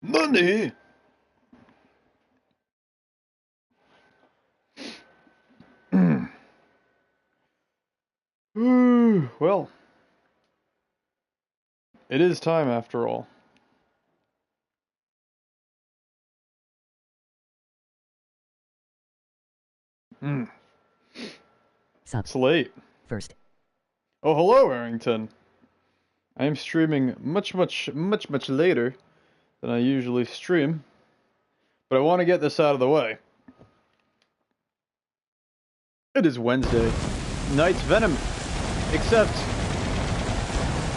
Nani? Well, it is time after all. It's late. First. Oh, hello, Arrington. I am streaming much later than I usually stream, but I want to get this out of the way. It is Wednesday. Night's Venom. Except,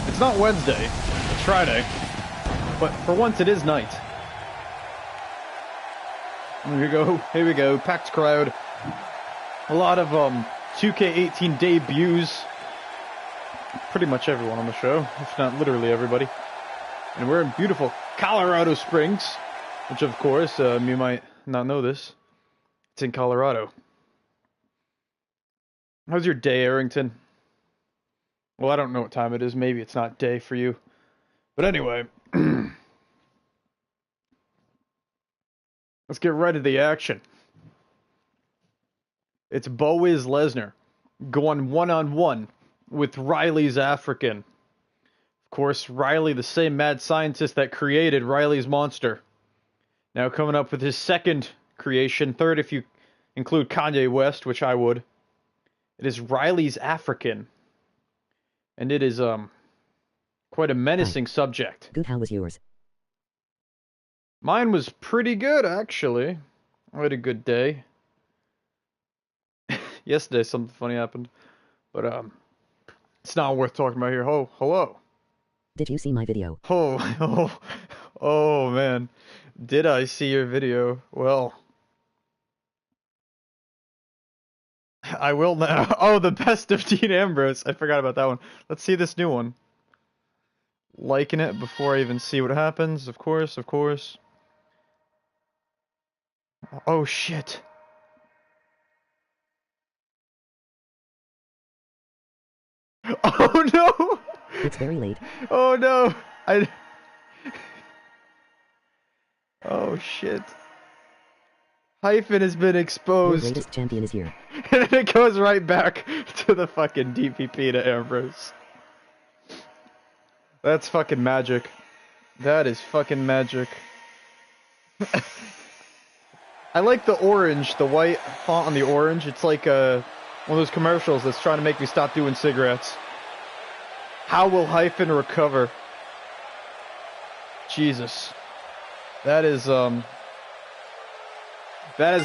it's not Wednesday. It's Friday. But for once, it is night. Here we go. Packed crowd. A lot of 2K18 debuts. Pretty much everyone on the show, if not literally everybody. And we're in beautiful Colorado Springs, which of course, you might not know this. It's in Colorado. How's your day, Arrington? Well, I don't know what time it is. Maybe it's not day for you. But anyway, let's get right to the action. It's BOWIZ LESNAR going one-on-one with Riley's African. Of course, Riley, the same mad scientist that created Riley's Monster. Now coming up with his second creation, third if you include Kanye West, which I would. It is Riley's African. And it is, quite a menacing subject. Good, how was yours? Mine was pretty good, actually. I had a good day. Yesterday, something funny happened. But, it's not worth talking about here. Oh, hello. Did you see my video? Oh, man. Did I see your video? Well, I will now. Oh, the best of Dean Ambrose. I forgot about that one. Let's see this new one. Liking it before I even see what happens. Of course. Oh, shit. Oh, no! It's very late. Oh, no! Oh, shit. Hyphen has been exposed. Your greatest champion is here. And it goes right back to the fucking DPP to Ambrose. That's fucking magic. That is fucking magic. I like the orange, the white font on the orange. It's like one of those commercials that's trying to make me stop doing cigarettes. How will Hyphen recover? Jesus. That is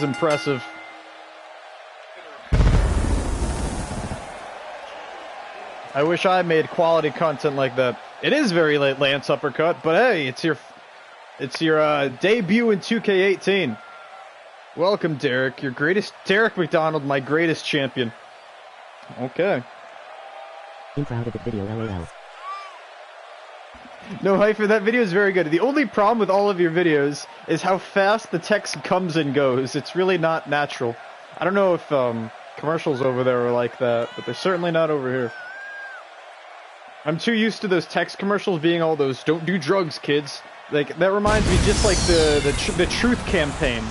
impressive. I wish I made quality content like that. It is very late, Lance Uppercut, but hey, it's your debut in 2K18. Welcome, Derek. Derek McDonald, my greatest champion. Okay. I'm proud of the video, LOL. No, Hyphen, that video is very good. The only problem with all of your videos is how fast the text comes and goes. It's really not natural. I don't know if commercials over there are like that, but they're certainly not over here. I'm too used to those text commercials being all those "don't do drugs, kids." Like, that reminds me just like the Truth campaign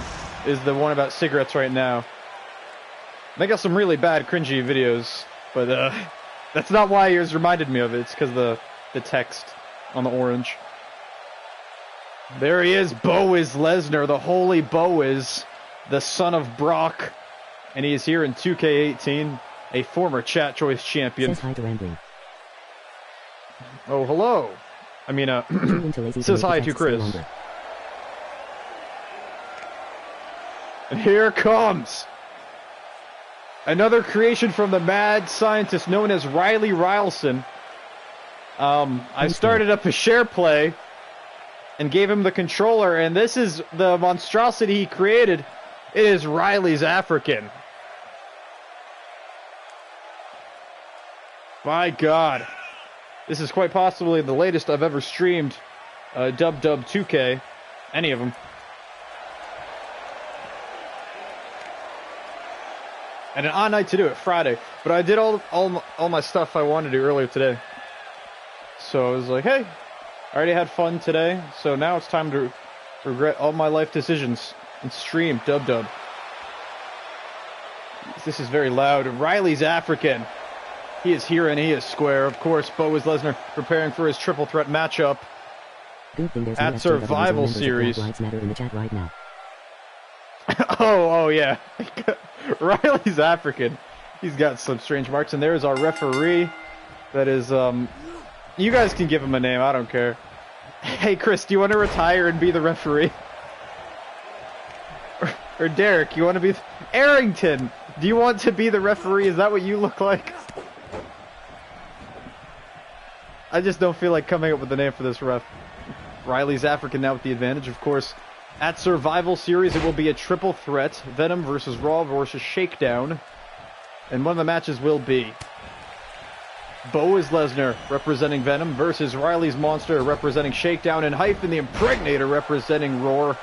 is the one about cigarettes right now. They got some really bad, cringy videos, but that's not why yours reminded me of it. It's because the text on the orange. There he is, BOWIZ LESNAR, the holy BOWIZ, the son of Brock, and he is here in 2K18, a former Chat Choice champion. Says hi to Rambling. Oh, hello. I mean, says hi to Chris. And here comes another creation from the mad scientist known as Riley Rylson. I started up a share play and gave him the controller, and this is the monstrosity he created. It is Riley's African. My God. This is quite possibly the latest I've ever streamed. Dub 2K. Any of them. and an on night to do it, Friday. But I did all my stuff I wanted to do earlier today. So I was like, hey, I already had fun today, so now it's time to regret all my life decisions and stream dub. This is very loud. Riley's African. He is here and he is square. Of course, BOWIZ Lesnar preparing for his triple threat matchup at Survival Series. Matter in the chat right now. Oh yeah. Riley's African. He's got some strange marks, and there's our referee. That is, you guys can give him a name, I don't care. Hey Chris, do you want to retire and be the referee? Or Derek, you want to be... Arrington, do you want to be the referee? Is that what you look like? I just don't feel like coming up with a name for this ref. Riley's African now with the advantage, of course. At Survival Series, it will be a triple threat. Venom versus Raw versus Shakedown. And one of the matches will be BOWIZ Lesnar representing Venom versus Riley's Monster representing Shakedown, and Hyphen the Impregnator representing Roar.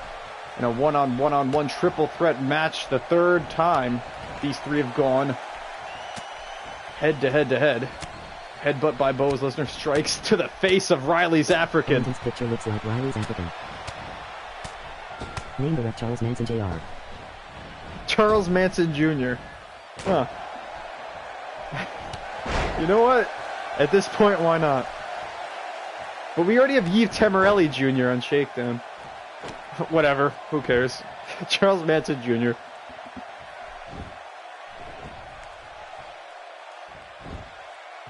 In a one-on-one triple threat match, the third time these three have gone head-to-head. Headbutt by BOWIZ Lesnar strikes to the face of Riley's African. This picture looks like Riley's African. Name the rep Charles Manson Jr. Charles Manson Jr. Huh. You know what? At this point, why not? But we already have Yves Temerelli Jr. on Shakedown. Whatever. Who cares? Charles Manson Jr.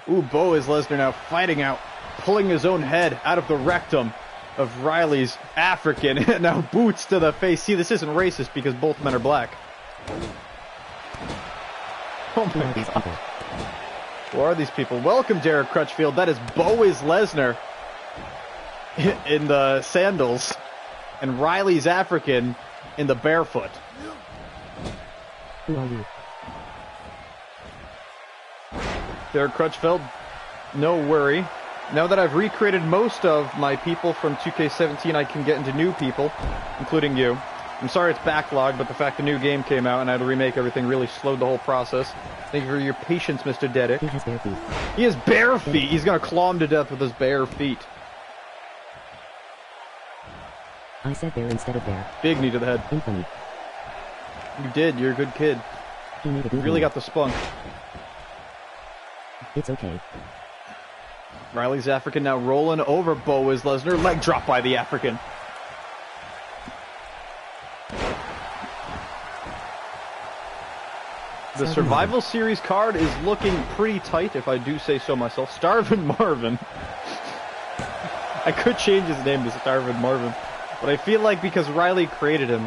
Ooh, BOWIZ Lesnar now fighting out, pulling his own head out of the rectum of Riley's African. Now boots to the face. See, this isn't racist because both men are black. Oh my god. Who are these people? Welcome, Derek Crutchfield. That is BOWIZ Lesnar in the sandals and Riley's African in the barefoot. Who are you? Derek Crutchfield, no worry. Now that I've recreated most of my people from 2K18, I can get into new people, including you. I'm sorry it's backlogged, but the fact the new game came out and I had to remake everything really slowed the whole process. Thank you for your patience, Mr. Dedek. He has bare feet. He has bare feet. He's gonna claw him to death with his bare feet. I said bear instead of bear. Big knee to the head. Infamy. You did. You're a good kid. He made a You really got the spunk. It's okay. Riley's African now rolling over BOWIZ Lesnar. Leg drop by the African. The Survival Series card is looking pretty tight, if I do say so myself. Starvin Marvin. I could change his name to Starvin Marvin, but I feel like because Riley created him,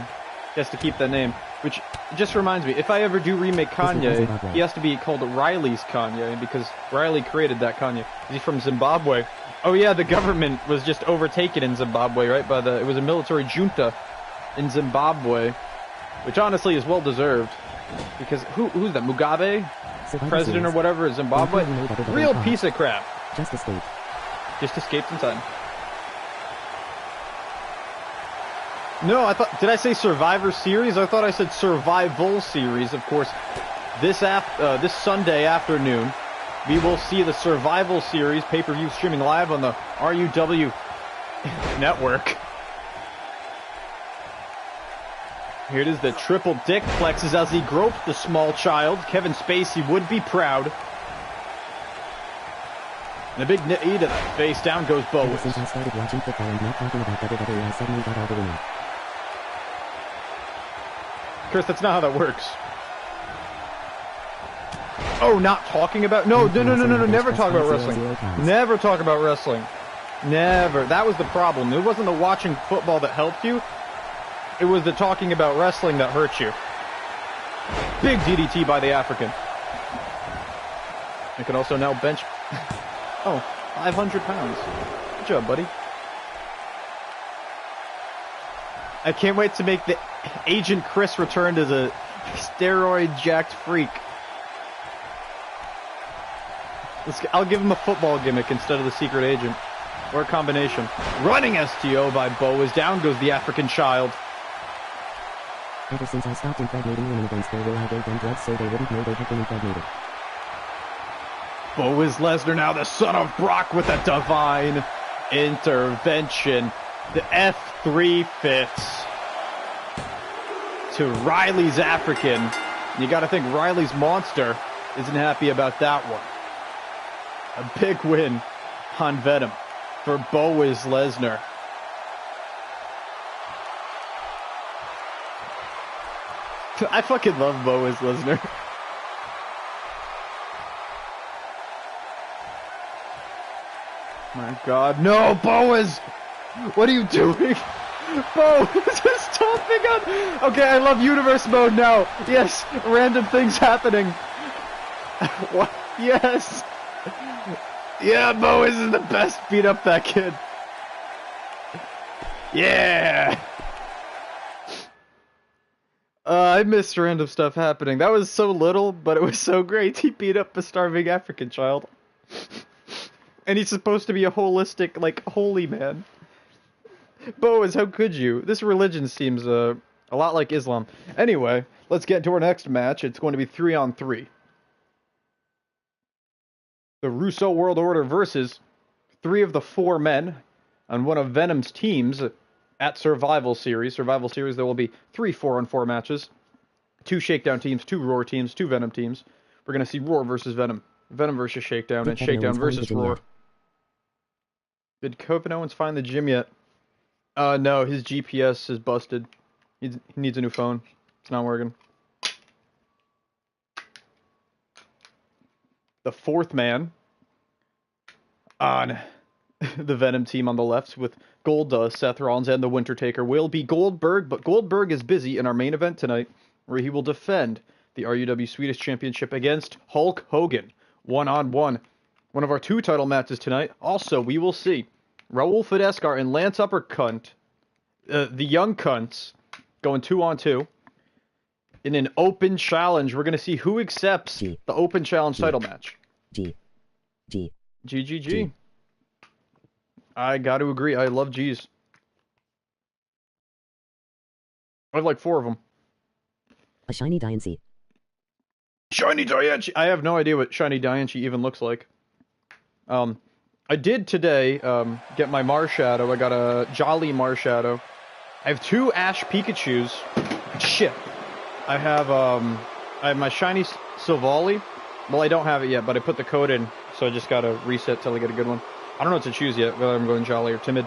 he has to keep that name. Which just reminds me, if I ever do remake Kanye, he has to be called Riley's Kanye, because Riley created that Kanye. He's from Zimbabwe. Oh yeah, the government was just overtaken in Zimbabwe, right? It was a military junta in Zimbabwe, which honestly is well deserved. Because who's that? Mugabe? President or whatever of Zimbabwe? Real piece of crap. Just escaped. Just escaped in time. No, did I say Survivor Series? I thought I said Survival Series. Of course, this Sunday afternoon, we will see the Survival Series pay-per-view streaming live on the RUW network. Here it is, the triple dick flexes as he gropes the small child. Kevin Spacey would be proud. And a big knee to the face. Down goes BOWIZ. Since I started watching football and not talking about WWE, I suddenly got all the women. Chris, that's not how that works. Oh, not talking about... No, never talk about wrestling. Never talk about wrestling. Never. That was the problem. It wasn't the watching football that helped you. It was the talking about wrestling that hurt you. Big DDT by the African. You can also now bench... Oh, 500 pounds. Good job, buddy. I can't wait to make the Agent Chris return as a steroid-jacked freak. I'll give him a football gimmick instead of the secret agent. Or a combination. Running STO by BOWIZ. Down goes the African child. Ever since I stopped impregnating women against their will, I gave them drugs so they wouldn't know they had been impregnated. BOWIZ Lesnar now, the son of Brock, with a divine intervention. The F3 fits to Riley's African. You got to think Riley's monster isn't happy about that one. A big win on Venom for BOWIZ Lesnar. I fucking love BOWIZ Lesnar. My God, no, BOWIZ! What are you doing? BOWIZ is stomping on. Okay, I love universe mode now. Yes, random things happening. What? Yes. Yeah, BOWIZ is the best. Beat up that kid. Yeah. I missed random stuff happening. That was so little, but it was so great. He beat up a starving African child. And he's supposed to be a holistic, like, holy man. BOWIZ, how could you? This religion seems a lot like Islam. Anyway, let's get to our next match. It's going to be 3-on-3. The Russo World Order versus 3 of the 4 men on one of Venom's teams at Survival Series. Survival Series, there will be 3 4-on-4 matches. 2 Shakedown teams, 2 Roar teams, 2 Venom teams. We're going to see Roar versus Venom. Venom versus Shakedown, and Shakedown versus Roar. Did Kevin Owens find the gym yet? No, his GPS is busted. He needs a new phone. It's not working. The 4th man on the Venom team on the left with Goldust, Seth Rollins, and the Winter Taker will be Goldberg, but Goldberg is busy in our main event tonight, where he will defend the RUW Swedish Championship against Hulk Hogan, 1-on-1. One of our 2 title matches tonight. Also, we will see Raul Fidescar and Lance Uppercunt, the Young Cunts, going 2-on-2. In an open challenge, we're going to see who accepts the open challenge title match. G. I got to agree. I love G's. I have like 4 of them. A shiny Diancie. Shiny Diancie! I have no idea what shiny Diancie even looks like. I did today get my Marshadow. I got a Jolly Marshadow. I have 2 Ash Pikachus. Shit. I have my shiny Silvally. Well, I don't have it yet, but I put the code in, so I just gotta reset till I get a good one. I don't know what to choose yet, whether I'm going Jolly or Timid.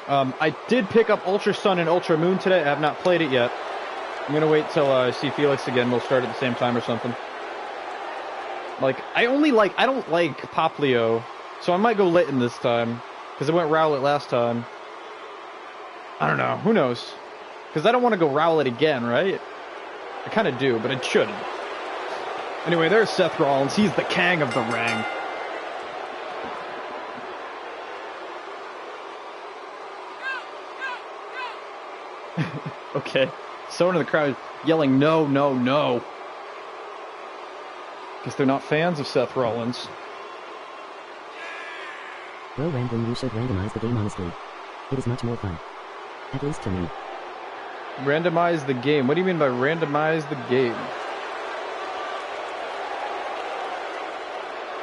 I did pick up Ultra Sun and Ultra Moon today. I have not played it yet. I'm gonna wait till I see Felix again. We'll start at the same time or something. Like, I don't like Poplio, so I might go Litten this time, because I went Rowlet last time. I don't know, who knows? Because I don't want to go Rowlet again, right? I kind of do, but I shouldn't. Anyway, there's Seth Rollins. He's the Kang of the Ring. Okay. Someone in the crowd yelling, no, no, no. Because they're not fans of Seth Rollins. Bro, Rambling, you should randomize the game honestly. It is much more fun. At least to me. Randomize the game? What do you mean by randomize the game?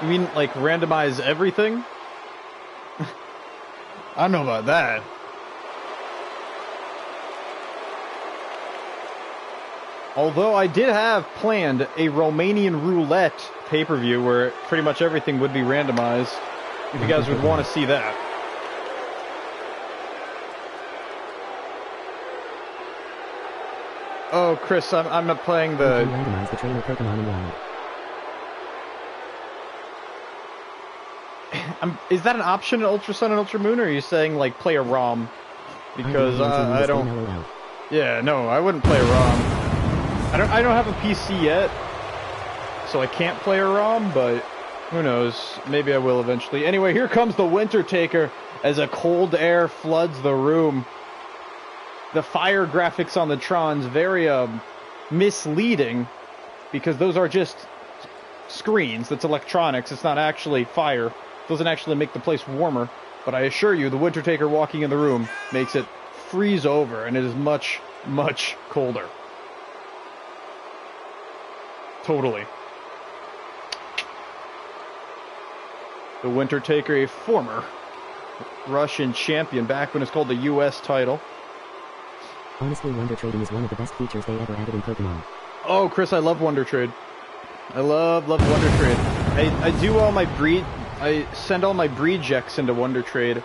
You mean, like, randomize everything? I don't know about that. Although I did have planned a Romanian roulette pay-per-view where pretty much everything would be randomized. If you guys would want to see that. Oh, Chris, I'm not playing the... Randomize the trailer Pokemon and WoW. Is that an option in Ultra Sun and Ultra Moon, or are you saying, like, play a ROM? Because I don't... Yeah, no, I wouldn't play a ROM. I don't have a PC yet, so I can't play a ROM, but who knows? Maybe I will eventually. Anyway, here comes the Winter Taker as a cold air floods the room. The fire graphics on the Trons, very misleading, because those are just screens. That's electronics. It's not actually fire. It doesn't actually make the place warmer. But I assure you, the Winter Taker walking in the room makes it freeze over, and it is much, much colder. Totally. The Winter Taker, a former Russian champion back when it's called the US title. Honestly, Wonder Trading is one of the best features they ever added in Pokemon. Oh, Chris, I love Wonder Trade. I love Wonder Trade. I do all my breed... I send all my breed checks into Wonder Trade.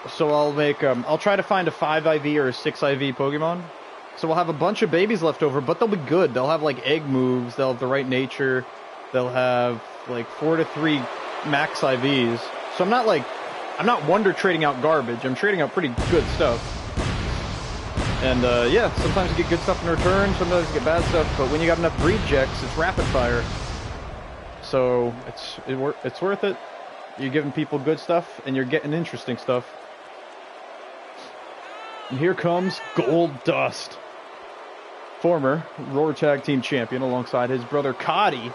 So I'll make... I'll try to find a 5 IV or a 6 IV Pokemon. So we'll have a bunch of babies left over, but they'll be good. They'll have, like, egg moves. They'll have the right nature. They'll have, like, 4 to 3 max IVs. So I'm not, like... I'm not Wonder Trading out garbage. I'm trading out pretty good stuff. And, yeah, sometimes you get good stuff in return, sometimes you get bad stuff, but when you got enough breed checks, it's rapid fire. So, it's worth it. You're giving people good stuff, and you're getting interesting stuff. And here comes Gold Dust. Former Roar Tag Team Champion alongside his brother Cody.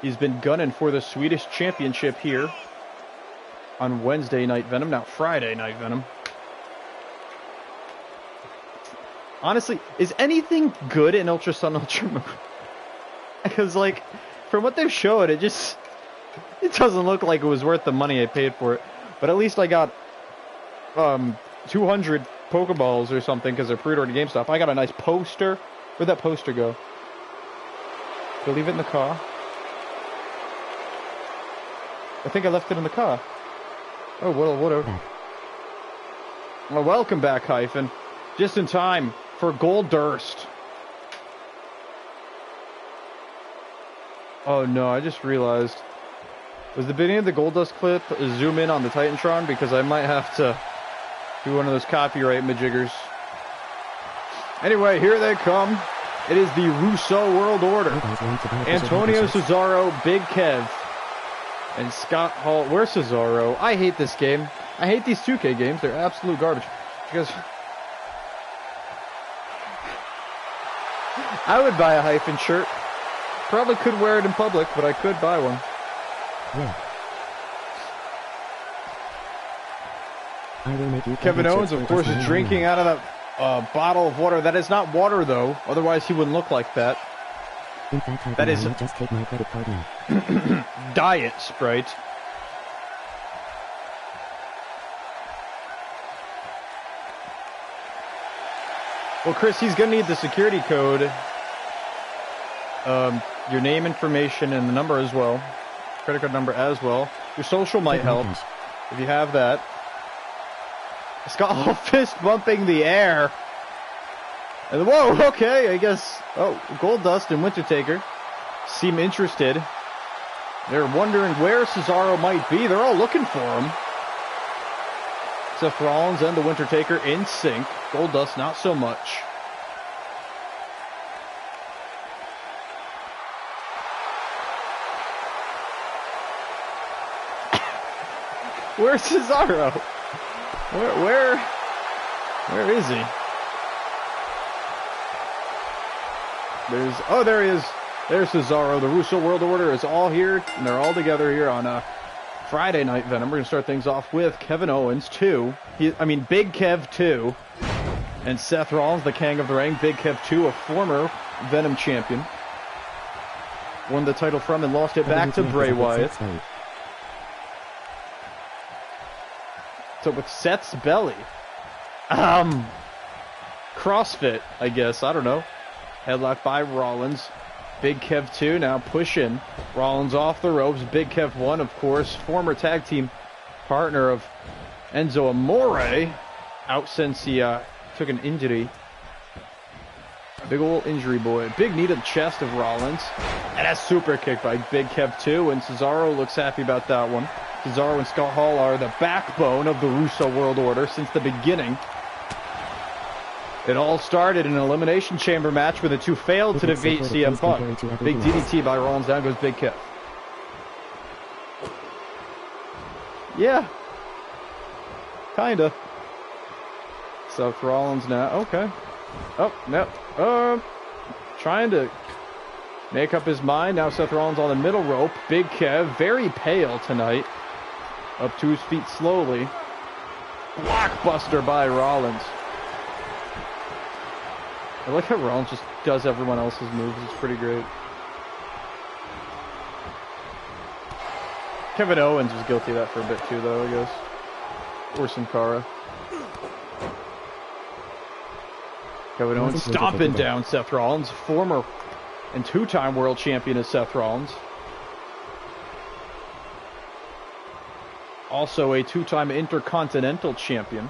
He's been gunning for the Swedish Championship here on Wednesday Night Venom, now Friday Night Venom. Honestly, is anything good in Ultra Sun, Ultra Moon? Because, like, from what they've showed, it doesn't look like it was worth the money I paid for it. But at least I got 200 Pokeballs or something because they're pre-ordered at GameStop. I got a nice poster. Where'd that poster go? Did I leave it in the car? I think I left it in the car. Oh, well, whatever. Well, welcome back, Hyphen. Just in time for Gold Durst. Oh no, I just realized. Was the beginning of the Gold Dust clip zoom in on the Titantron? Because I might have to do one of those copyright majiggers. Anyway, here they come. It is the Russo World Order. Antonio Cesaro, Big Kev, and Scott Hall. Where's Cesaro? I hate this game. I hate these 2K games. They're absolute garbage. Because I would buy a Hyphen shirt. Probably could wear it in public, but I could buy one. Yeah. I will make you Kevin Owens, of course, is drinking out of that bottle of water. That is not water, though. Otherwise, he wouldn't look like that. In fact, that is just take my credit card now. Diet Sprite. Well, Chris, he's going to need the security code. Your name information and the number as well. Credit card number as well. Your social might help if you have that. Scott Hall fist bumping the air. And whoa, okay, I guess. Oh, Gold Dust and Winter Taker seem interested. They're wondering where Cesaro might be. They're all looking for him. Seth Rollins and the Winter Taker in sync. Gold Dust not so much. Where's Cesaro? Where is he? There he is. There's Cesaro. The Russo World Order is all here, and they're all together here on Friday Night Venom. We're going to start things off with Kevin Owens, 2. Big Kev, 2. And Seth Rollins, the King of the Ring. Big Kev, 2, a former Venom champion. Won the title from and lost it back to Bray Wyatt. So with Seth's belly. CrossFit, I guess. I don't know. Headlock by Rollins. Big Kev 2 now pushing Rollins off the ropes. Big Kev 1, of course, former tag team partner of Enzo Amore. Out since he took an injury. Big old injury boy. Big knee to the chest of Rollins. And a super kick by Big Kev 2. And Cesaro looks happy about that one. Cesaro and Scott Hall are the backbone of the Russo World Order since the beginning. It all started in an Elimination Chamber match where the two failed to defeat CM Punk. Big DDT by Rollins, down goes Big Kev. Yeah. Kinda. Seth Rollins now, okay. Oh, no. Trying to make up his mind. Now Seth Rollins on the middle rope. Big Kev, very pale tonight. Up to his feet slowly. Blockbuster by Rollins. I like how Rollins just does everyone else's moves. It's pretty great. Kevin Owens was guilty of that for a bit too, though, I guess. Or Sin Cara. Kevin Owens stomping down Seth Rollins. Former and two-time world champion is Seth Rollins. Also a two-time Intercontinental champion.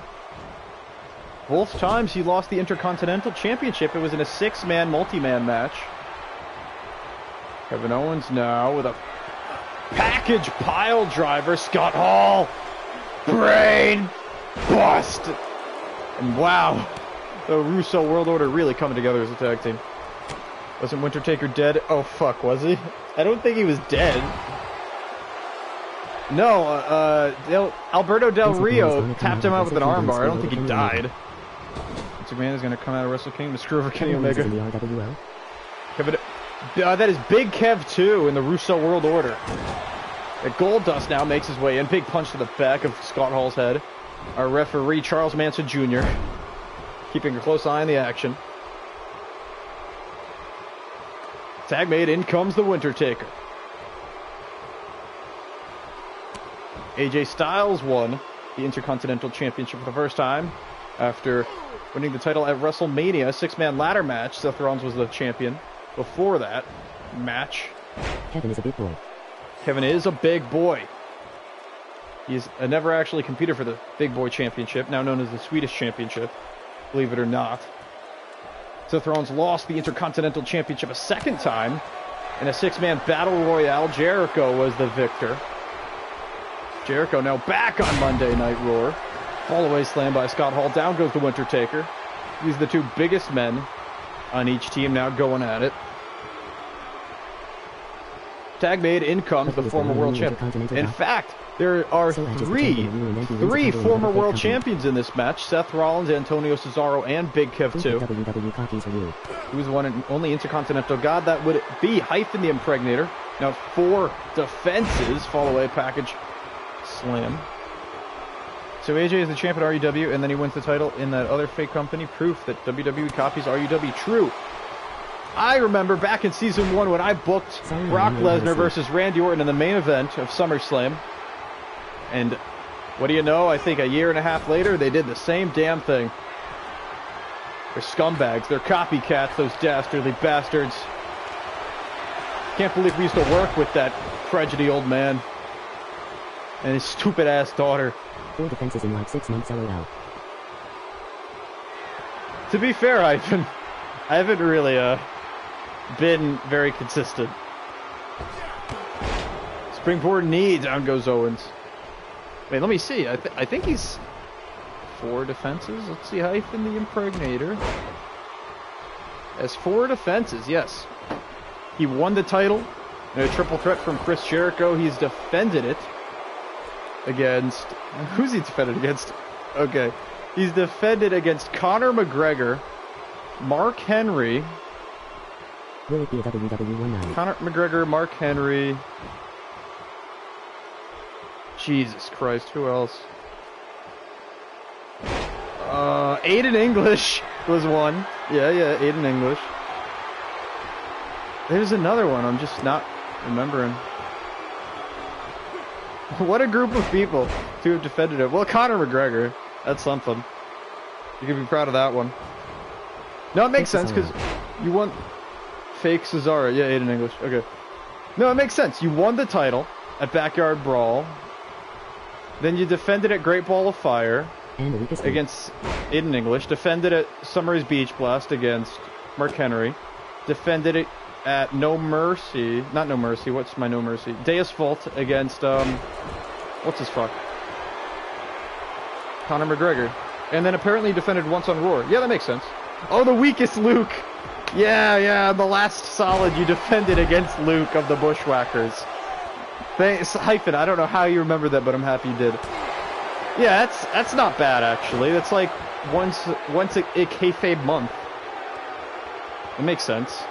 Both times he lost the Intercontinental Championship. It was in a six-man, multi-man match. Kevin Owens now with a package pile driver. Scott Hall. Brain bust. And wow. The Russo World Order really coming together as a tag team. Wasn't Winter Taker dead? Oh fuck, was he? I don't think he was dead. No, Alberto Del Rio tapped him out with an armbar. I don't think he died. Vince McMahon is going to come out of Wrestle Kingdom to screw over Kenny Omega. Kevin, that is Big Kev 2 in the Russo World Order. Goldust now makes his way in. Big punch to the back of Scott Hall's head. Our referee, Charles Manson Jr., keeping a close eye on the action. Tag made, in comes the Winter Taker. AJ Styles won the Intercontinental Championship for the first time after winning the title at WrestleMania, a six-man ladder match. Seth Rollins was the champion before that match. Kevin is a big boy. Kevin is a big boy. He's never actually competed for the Big Boy Championship, now known as the Swedish Championship, believe it or not. Seth Rollins lost the Intercontinental Championship a second time in a six-man battle royale. Jericho was the victor. Jericho now back on Monday Night Raw. Fallaway slam by Scott Hall. Down goes the Winter Taker. These are the two biggest men on each team now going at it. Tag made, in comes the former world champion. In fact, there are three former world champions in this match. Seth Rollins, Antonio Cesaro, and Big Kev 2. He was the one and only Intercontinental God. That would be Hyphen the Impregnator. Now 4 defenses. Fallaway package slam. So AJ is the champ at RUW, and then he wins the title in that other fake company. Proof that WWE copies RUW. True. I remember back in Season 1 when I booked Brock Lesnar versus Randy Orton in the main event of SummerSlam. And what do you know? I think a year and a half later, they did the same damn thing. They're scumbags. They're copycats, those dastardly bastards. Can't believe we used to work with that crotchety old man and his stupid-ass daughter. 4 defenses in like 6 months, LOL. To be fair, I haven't really been very consistent. Springboard knee, down goes Owens. Wait, let me see. I think he's 4 defenses. Let's see, Hyphen the Impregnator has 4 defenses. Yes, he won the title in a triple threat from Chris Jericho. He's defended it against, who's he defended against? Okay, he's defended against Conor McGregor, Mark Henry. Will it be a WWE Conor McGregor, Mark Henry. Jesus Christ, who else? Aiden English was one. Yeah, Aiden English. There's another one, I'm just not remembering. What a group of people to have defended it. Well, Conor McGregor, that's something. You can be proud of that one. No, it makes sense, because you won... Fake Cesaro. Yeah, Aiden English. Okay. No, it makes sense. You won the title at Backyard Brawl. Then you defended at Great Ball of Fire against Aiden English. Defended at Summer's Beach Blast against Mark Henry. Defended it at No Mercy. Not No Mercy. What's my No Mercy? Deus Vult against, what's his fuck? Conor McGregor. And then apparently defended once on Raw. Yeah, that makes sense. Oh, the weakest Luke. Yeah, the last solid you defended against Luke of the Bushwhackers. Thanks, Hyphen, I don't know how you remember that, but I'm happy you did. Yeah, that's not bad, actually. That's like once a kayfabe month. It makes sense.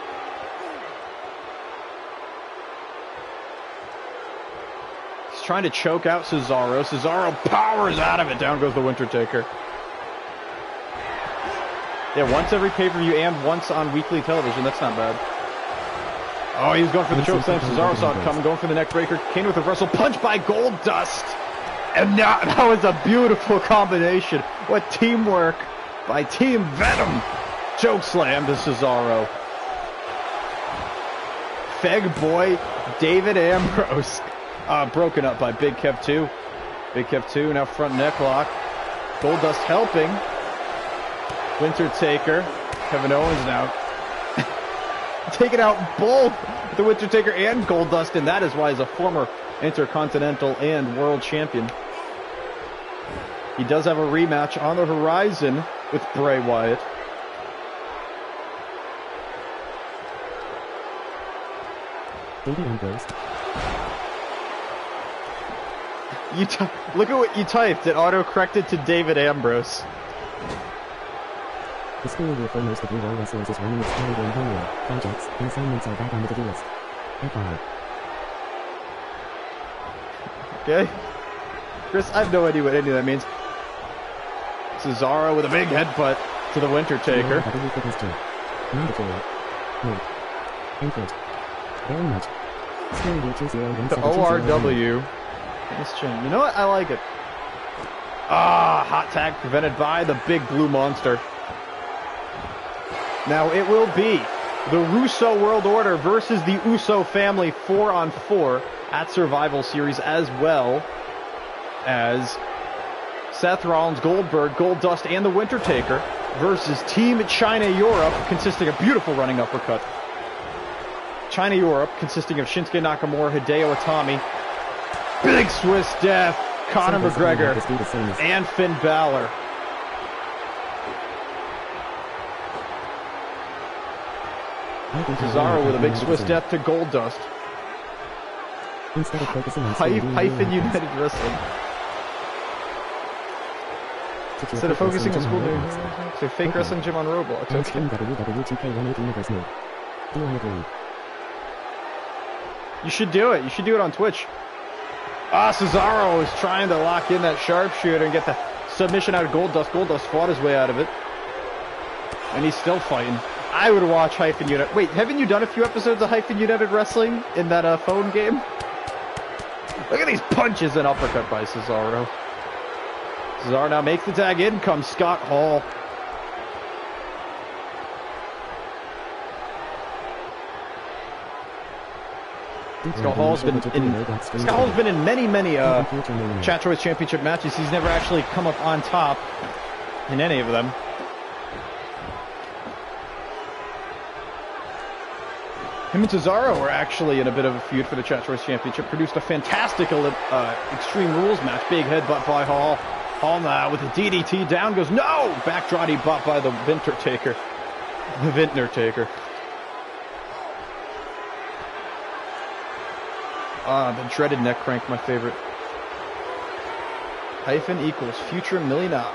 He's trying to choke out Cesaro. Cesaro powers out of it. Down goes the Winter Taker. Yeah, once every pay-per-view and once on weekly television. That's not bad. Oh, he was going for the choke slam. Cesaro saw it coming, going for the neck breaker. Kane with a reversal punch by Goldust. And that was a beautiful combination. What teamwork by Team Venom. Choke slam to Cesaro. Feg boy David Ambrose. Broken up by Big Kev 2. Big Kev 2 now front neck lock. Goldust helping. Winter Taker. Kevin Owens now taking out both the Winter Taker and Goldust, and that is why he's a former Intercontinental and World Champion. He does have a rematch on the horizon with Bray Wyatt. David Ambrose. Look at what you typed. It auto-corrected to David Ambrose. The school year for most of Raw wrestlers is running its current game homework, projects, and assignments are back on the to-do list. FR. Okay. Chris, I have no idea what any of that means. Cesaro with a big headbutt to the Winter Taker. Mandatory. Note. Input. Very much. The ORW. This chin. You know what? I like it. Hot tag prevented by the big blue monster. Now it will be the Russo World Order versus the Uso family 4-on-4 at Survival Series, as well as Seth Rollins, Goldberg, Goldust, and the Winter Taker versus Team China Europe, consisting of beautiful running uppercut. China Europe, consisting of Shinsuke Nakamura, Hideo Itami, Big Swiss Death, Conor McGregor, and Finn Balor. Cesaro with a big Swiss Death to Goldust. Instead of focusing on Hyphen United Wrestling. Instead of focusing on school, so fake wrestling gym on Roblox. Okay. WWE 2K18 universe mode. Do I agree? You should do it. You should do it on Twitch. Cesaro is trying to lock in that sharpshooter and get the submission out of Goldust. Goldust fought his way out of it. And he's still fighting. I would watch Hyphen United. Wait, haven't you done a few episodes of Hyphen United Wrestling in that phone game? Look at these punches and uppercut by Cesaro. Cesaro now makes the tag. In comes Scott Hall. Scott Hall's been in many Chat Choice Championship matches. He's never actually come up on top in any of them. Him and Cesaro were actually in a bit of a feud for the Chat Choice Championship. Produced a fantastic Extreme Rules match. Big headbutt by Hall. Hall now with the DDT. Down goes. No! Backdraw bot by the Winter Taker. The Vintner Taker. The dreaded neck crank, my favorite. Hyphen equals future millionaire.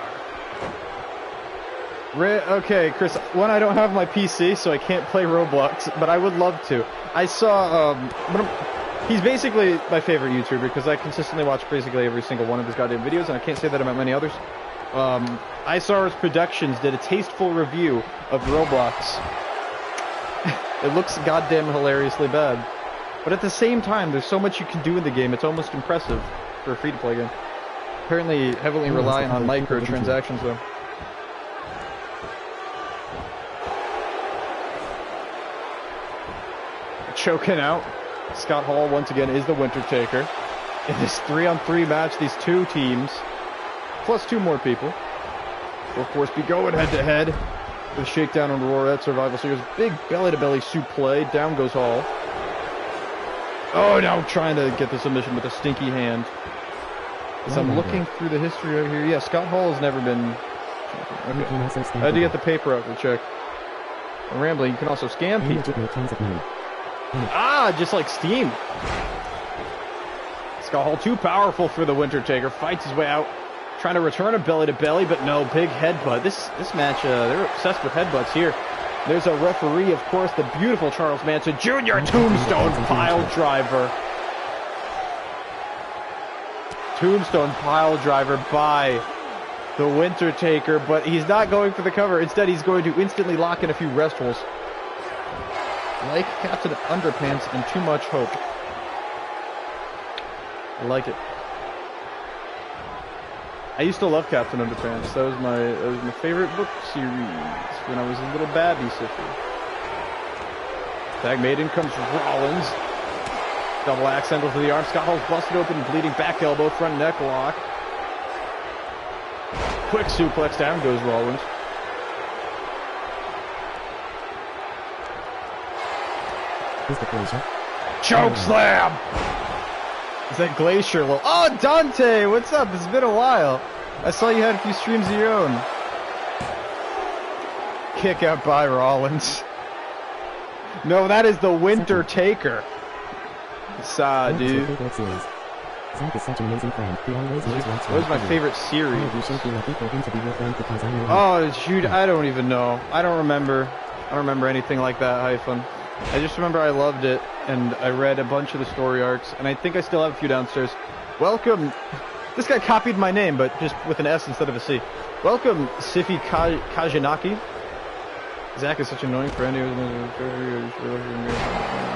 Okay, Chris, one, I don't have my PC, so I can't play Roblox, but I would love to. I saw, he's basically my favorite YouTuber, because I consistently watch basically every single one of his goddamn videos, and I can't say that about many others. Isourus Productions did a tasteful review of Roblox. It looks goddamn hilariously bad. But at the same time, there's so much you can do in the game, it's almost impressive for a free-to-play game. Apparently heavily reliant on microtransactions, though. Choking out. Scott Hall, once again, is the Winter Taker. In this 3-on-3 match, these two teams, plus two more people, will of course be going head-to-head with Shakedown and Roar at Survival Series. Big belly-to-belly suplex. Down goes Hall. Oh, now trying to get the submission with a stinky hand. As I'm looking through the history over here, yeah, Scott Hall has never been... Okay. I had to get the paper out to check. Rambling, you can also scam people. Just like Steam. Scott Hall too powerful for the Winter Taker. Fights his way out. Trying to return a belly-to-belly, but no, big headbutt. This match, they're obsessed with headbutts here. There's a referee, of course, the beautiful Charles Manson Jr. Tombstone pile driver. Tombstone pile driver by The Winter Taker, but he's not going for the cover. Instead, he's going to instantly lock in a few rest holds. Like Captain Underpants and Too Much Hope. I like it. I used to love Captain Underpants. That was my favorite book series when I was a little baby sister. Tag made in comes Rollins. Double axe handle to the arm. Scott Hall's busted open, bleeding back elbow, front neck lock. Quick suplex, down goes Rollins. Choke slam! Is that Glacier? Oh, Dante! What's up? It's been a while. I saw you had a few streams of your own. Kick out by Rollins. No, that is the Winter Taker. Saw, dude. Zach is such an amazing friend. He always knows what's What was my favorite series? Oh, oh, shoot, I don't even know. I don't remember anything like that, Hyphen. I just remember I loved it, and I read a bunch of the story arcs, and I think I still have a few downstairs. Welcome. This guy copied my name, but just with an S instead of a C. Welcome, Sifi Kajinaki. Zach is such an annoying friend.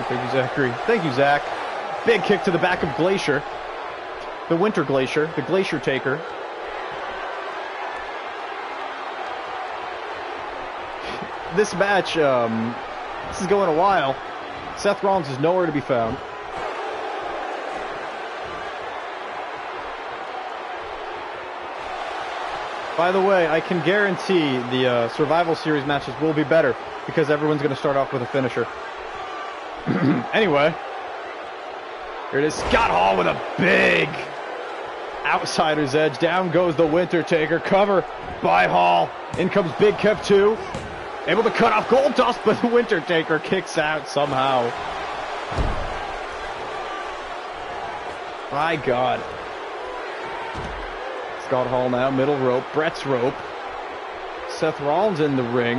Thank you, Zachary. Thank you, Zach. Big kick to the back of Glacier. The Winter Glacier, the Glacier Taker. This match, this is going a while. Seth Rollins is nowhere to be found. By the way, I can guarantee the Survival Series matches will be better because everyone's going to start off with a finisher. Anyway, here it is. Scott Hall with a big outsider's edge. Down goes the Winter Taker. Cover by Hall. In comes Big Kev 2. Able to cut off Gold Dust, but the Winter Taker kicks out somehow. My God. Scott Hall now, middle rope, Brett's rope. Seth Rollins in the ring.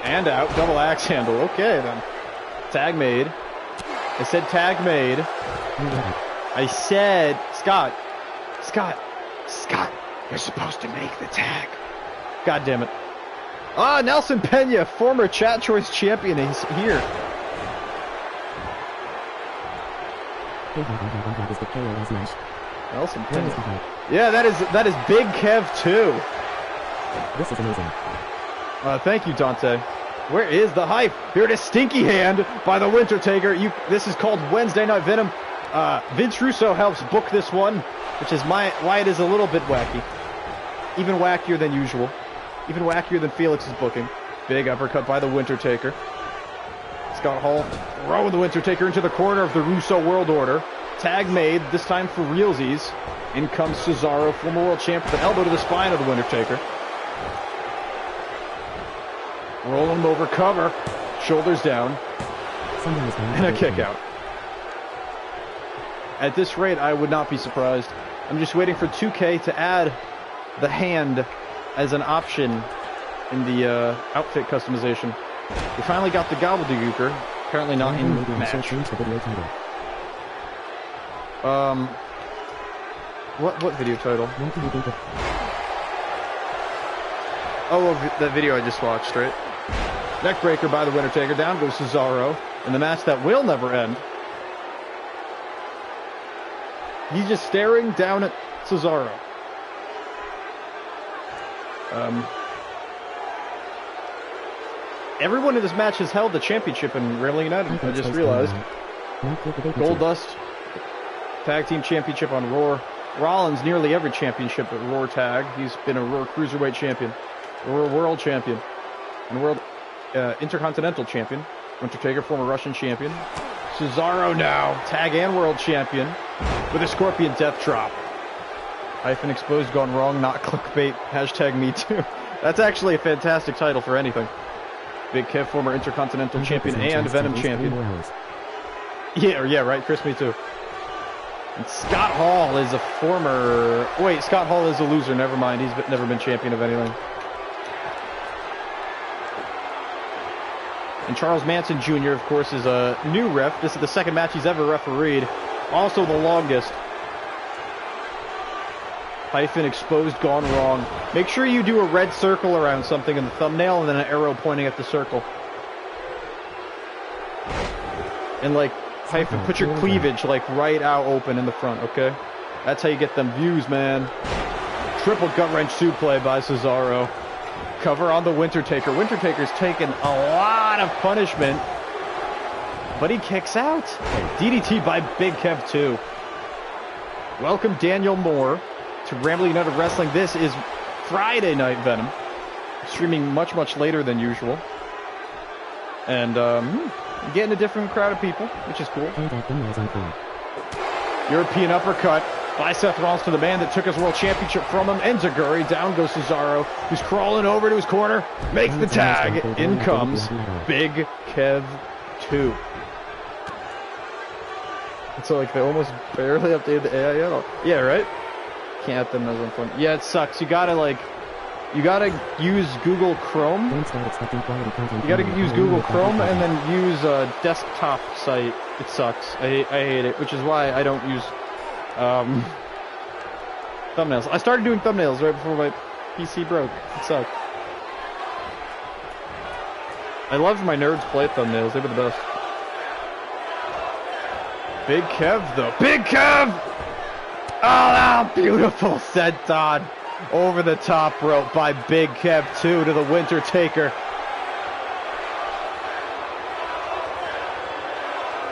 And out, double axe handle. Okay, then. Tag made. I said tag made. I said, Scott, you're supposed to make the tag. God damn it. Ah, Nelson Pena, former Chat Choice champion, is here. Nelson Pena. Yeah, that is Big Kev 2. This is amazing. Thank you, Dante. Where is the hype? Here it is, Stinky Hand by the Winter Taker. This is called Wednesday Night Venom. Vince Russo helps book this one, which is why it is a little bit wacky. Even wackier than usual. Even wackier than Felix's booking. Big uppercut by the Winter Taker. Scott Hall throwing the Winter Taker into the corner of the Russo World Order. Tag made, this time for realsies. In comes Cesaro, former world champ, with an elbow to the spine of the Winter Taker. Rolling him over, cover. Shoulders down. And a kick out. At this rate, I would not be surprised. I'm just waiting for 2K to add the hand as an option in the outfit customization. We finally got the Gobbledygooker. Apparently not in match. What video title? Oh, that video I just watched, right? Neckbreaker by the Winter Taker. Down goes Cesaro in the match that will never end. He's just staring down at Cesaro. Everyone in this match has held the championship in Rambling United. I just realized. Gold Dust Tag Team Championship on Raw. Rollins nearly every championship at Raw Tag. He's been a Raw Cruiserweight Champion, Raw World Champion, and World Intercontinental Champion. Winter Taker, former Russian Champion. Cesaro now, Tag and World Champion, with a Scorpion Death Drop. Hyphen exposed gone wrong, not clickbait. Hashtag me too. That's actually a fantastic title for anything. Big Kev, former Intercontinental Champion and Venom Champion. Yeah, right, Chris, me too. And Scott Hall is a former... Wait, Scott Hall is a loser, never mind. He's never been champion of anything. And Charles Manson Jr., of course, is a new ref. This is the second match he's ever refereed. Also the longest. Hyphen exposed, gone wrong. Make sure you do a red circle around something in the thumbnail and then an arrow pointing at the circle. And like, Hyphen, put your cleavage like right out open in the front, okay? That's how you get them views, man. Triple gut wrench suplex by Cesaro. Cover on the Wintertaker. Wintertaker's taken a lot of punishment, but he kicks out. DDT by Big Kev 2. Welcome Daniel Moore to Ramble United Wrestling. This is Friday Night Venom. Streaming much, much later than usual. And, getting a different crowd of people, which is cool. European uppercut by Seth Rollins to the man that took his world championship from him. Enziguri, down goes Cesaro, who's crawling over to his corner, makes the tag. In comes Big Kev 2. It's like they almost barely updated the AI yet. Yeah, right? Can't have them as on phone. Yeah, it sucks. You gotta use Google Chrome. You gotta use Google Chrome and then use a desktop site. It sucks. I hate it, which is why I don't use thumbnails. I started doing thumbnails right before my PC broke. It sucked. I loved my Nerds Play thumbnails. They were the best. Big Kev, though. Big Kev! Oh, beautiful senton over the top rope by Big Kev 2 to the Wintertaker.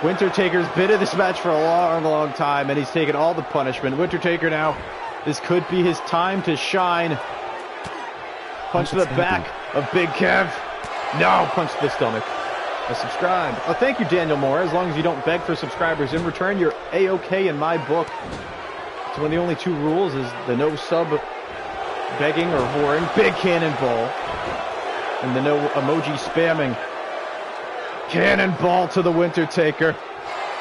Wintertaker's been in this match for a long, long time, and he's taken all the punishment. Wintertaker now, this could be his time to shine. Punch to the back of Big Kev. No, punch to the stomach. Subscribe. Oh, thank you, Daniel Moore. As long as you don't beg for subscribers in return, you're A-okay in my book. So one of the only two rules is the no sub begging or whoring. Big cannonball. And the no emoji spamming. Cannonball to the Wintertaker.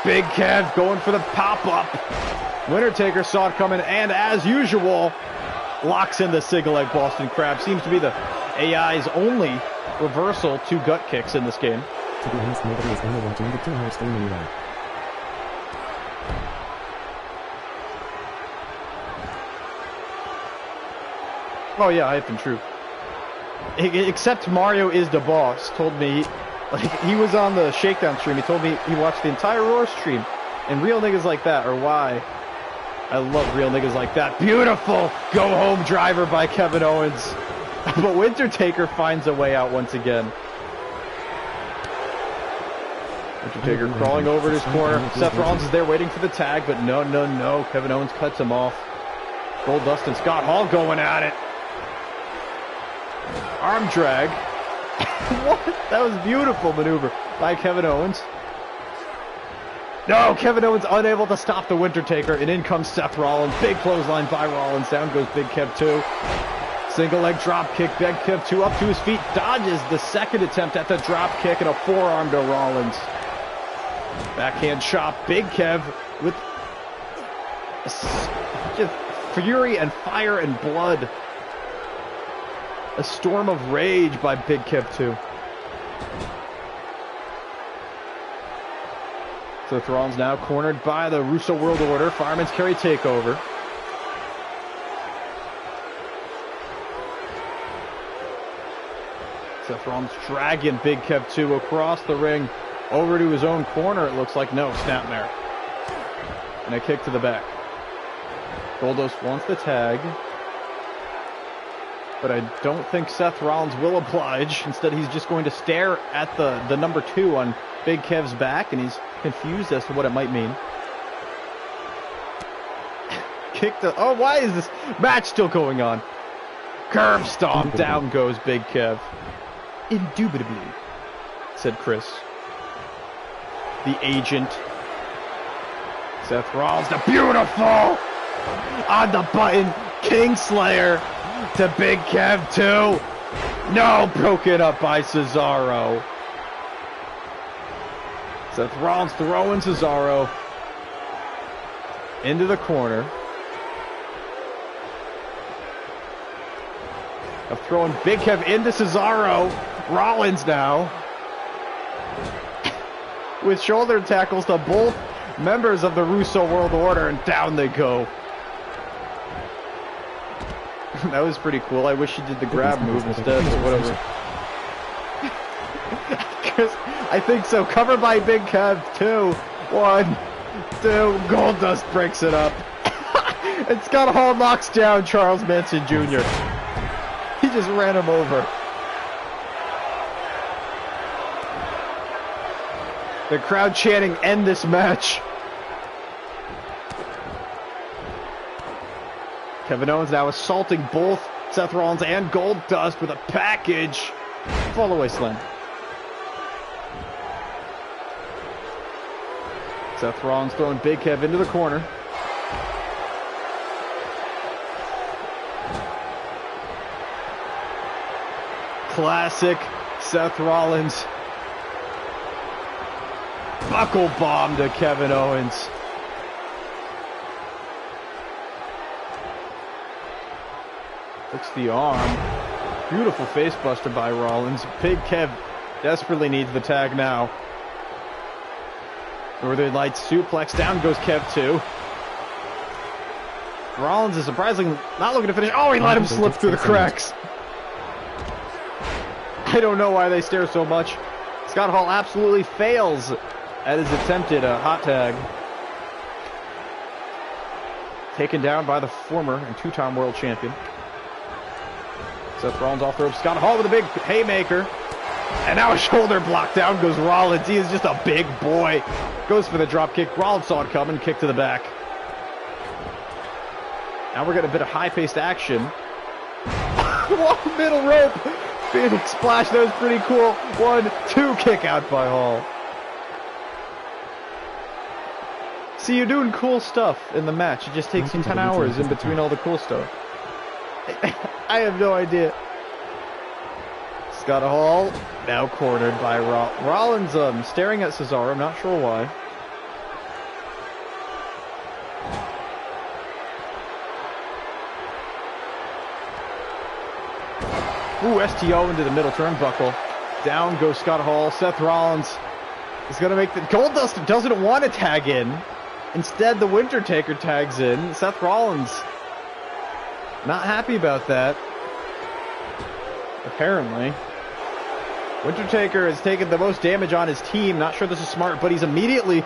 Big Kev going for the pop-up. Wintertaker saw it coming, and as usual, locks in the single leg Boston Crab. Seems to be the AI's only reversal to gut kicks in this game. To be honest, nobody is ever watching the 2-hour stream anyway. Oh yeah, I've been true. Except Mario is the boss told me, like, he was on the Shakedown stream. He told me he watched the entire Roar stream, and real niggas like that are why I love real niggas like that. Beautiful go home driver by Kevin Owens, but Wintertaker finds a way out once again. Wintertaker crawling over to his corner. Seth Rollins is there waiting for the tag, but no. Kevin Owens cuts him off. Goldust and Scott Hall going at it. Arm drag. What? That was a beautiful maneuver by Kevin Owens. No, Kevin Owens unable to stop the Wintertaker, and in comes Seth Rollins. Big clothesline by Rollins. Down goes Big Kev 2. Single leg drop kick. Big Kev 2 up to his feet. Dodges the second attempt at the drop kick and a forearm to Rollins. Backhand chop. Big Kev with just fury and fire and blood. A storm of rage by Big Kev 2. So Rollins now cornered by the Russo World Order. Fireman's Carry takeover. Seth Rollins dragging Big Kev 2 across the ring over to his own corner. It looks like no snapmare. And a kick to the back. Goldust wants the tag. But I don't think Seth Rollins will oblige. Instead, he's just going to stare at the number 2 on Big Kev's back, and he's confused as to what it might mean. Kick the... Oh, why is this match still going on? Curb stomp. Down goes Big Kev. Indubitably, said Chris. The agent. Seth Rollins, the beautiful! On the button, Kingslayer to Big Kev 2. No, broken up by Cesaro. Seth Rollins throwing Cesaro into the corner. Of throwing Big Kev into Cesaro. Rollins now with shoulder tackles to both members of the Russo World Order, and down they go. That was pretty cool. I wish he did the grab move instead, but whatever. I think so. Covered by Big Kev. 2, 1, 2. Goldust breaks it up. And Scott Hall knocks down Charles Manson Jr. He just ran him over. The crowd chanting, "End this match." Kevin Owens now assaulting both Seth Rollins and Goldust with a package. Fallaway slam. Seth Rollins throwing Big Kev into the corner. Classic Seth Rollins. Buckle bomb to Kevin Owens. Hooks the arm. Beautiful face buster by Rollins. Big Kev desperately needs the tag now. Northern Lights suplex. Down goes Kev 2. Rollins is surprisingly not looking to finish. Oh, he let him slip through the cracks. I don't know why they stare so much. Scott Hall absolutely fails at his attempted hot tag. Taken down by the former and 2-time world champion. Seth Rollins off the rope. Scott Hall with a big haymaker. And now a shoulder block. Down goes Rollins. He is just a big boy. Goes for the drop kick. Rollins saw it coming. Kick to the back. Now we're getting a bit of high-paced action. Middle rope. Phoenix splash. That was pretty cool. 1, 2. Kick out by Hall. See, you're doing cool stuff in the match. It just takes you 10 hours in between all the cool stuff. I have no idea. Scott Hall now cornered by Rollins. Staring at Cesaro. I'm not sure why. Ooh, STO into the middle turnbuckle. Down goes Scott Hall. Seth Rollins is going to make the... Goldust doesn't want to tag in. Instead, the Winter Taker tags in. Seth Rollins not happy about that. Apparently. Winter Taker has taken the most damage on his team. Not sure this is smart, but he's immediately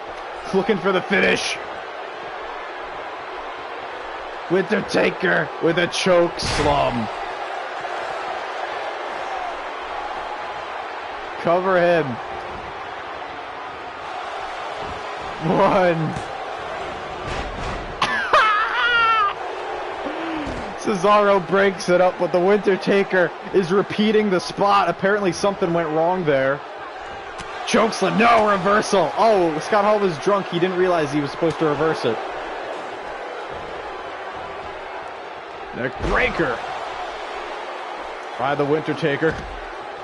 looking for the finish. Winter Taker with a choke slam. Cover him. 1. Cesaro breaks it up, but the Winter Taker is repeating the spot. Apparently something went wrong there. Chokeslam, no reversal. Oh, Scott Hall was drunk. He didn't realize he was supposed to reverse it. Neck breaker by the Winter Taker.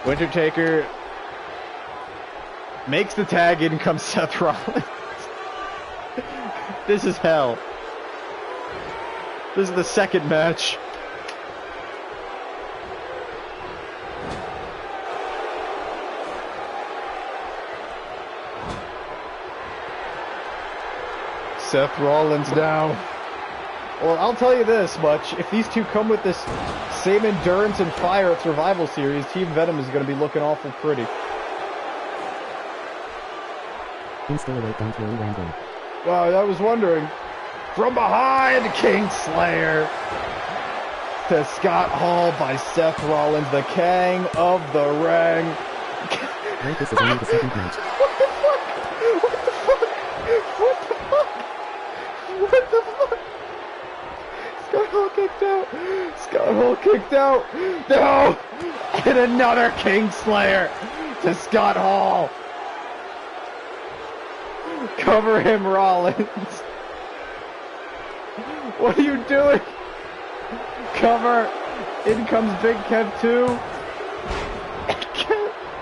Winter Taker makes the tag. In comes Seth Rollins. This is hell. This is the second match. Seth Rollins now. Well, I'll tell you this much. If these two come with this same endurance and fire at Survival Series, Team Venom is going to be looking awful pretty. Still awake, don't worry, Rambling. Wow, I was wondering. From behind, Kingslayer to Scott Hall by Seth Rollins, the king of the ring. Right, this is only the second match. What the fuck? Scott Hall kicked out. Scott Hall kicked out. No! And another Kingslayer to Scott Hall. Cover him, Rollins. What are you doing? Cover. In comes Big Kev 2.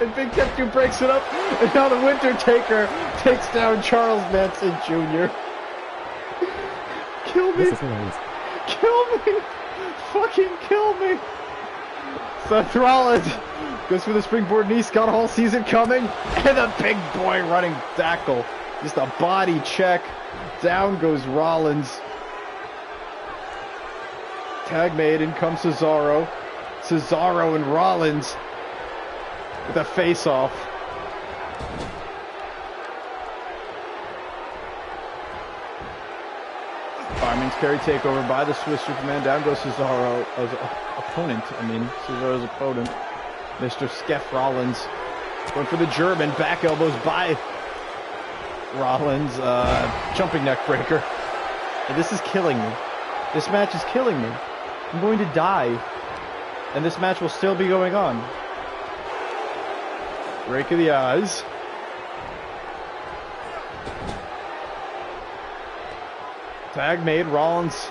And Big Kev 2 breaks it up. And now the Winter Taker takes down Charles Manson Jr. Kill me. This is hilarious. Kill me. Fucking kill me. Seth Rollins goes for the springboard knee. Scott Hall sees it coming. And the big boy running tackle. Just a body check. Down goes Rollins. Tag made, in comes Cesaro. Cesaro and Rollins with a face-off. Fireman's carry takeover by the Swiss Superman. Down goes Cesaro as opponent. Cesaro's opponent. Mr. Skeff Rollins. Going for the German. Back elbows by Rollins. Jumping neck breaker. And this is killing me. This match is killing me. I'm going to die. And this match will still be going on. Break of the eyes. Tag made. Rollins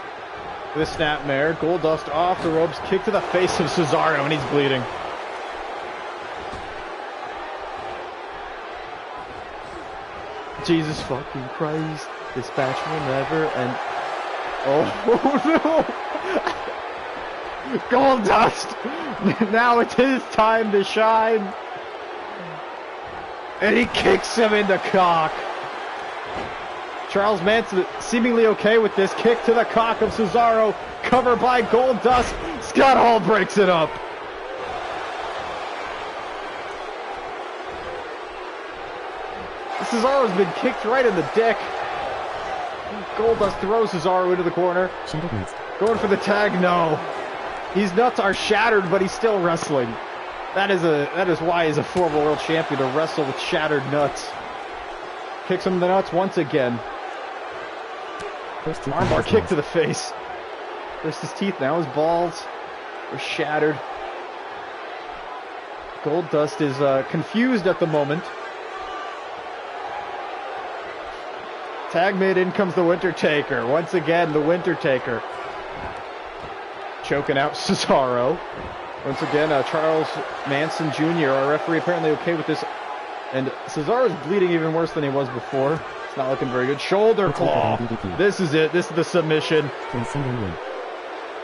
with a snapmare. Goldust off the ropes. Kick to the face of Cesaro, and he's bleeding. Jesus fucking Christ. This match will never end. Oh no! Goldust! Now it's his time to shine. And he kicks him in the cock. Charles Manson seemingly okay with this. Kick to the cock of Cesaro. Cover by Goldust. Scott Hall breaks it up. Cesaro's been kicked right in the dick. Goldust throws Cesaro into the corner. Going for the tag, no. His nuts are shattered, but he's still wrestling. That is why he's a former world champion, to wrestle with shattered nuts. Kicks him in the nuts once again. Armbar kick to the face. First his teeth, now his balls are shattered. Goldust is confused at the moment. Tag made, in comes the Winter Taker. Once again, the Winter Taker. Choking out Cesaro. Once again, Charles Manson Jr., our referee, apparently okay with this. And Cesaro's bleeding even worse than he was before. It's not looking very good. Shoulder claw. This is it. This is the submission. Please someone win.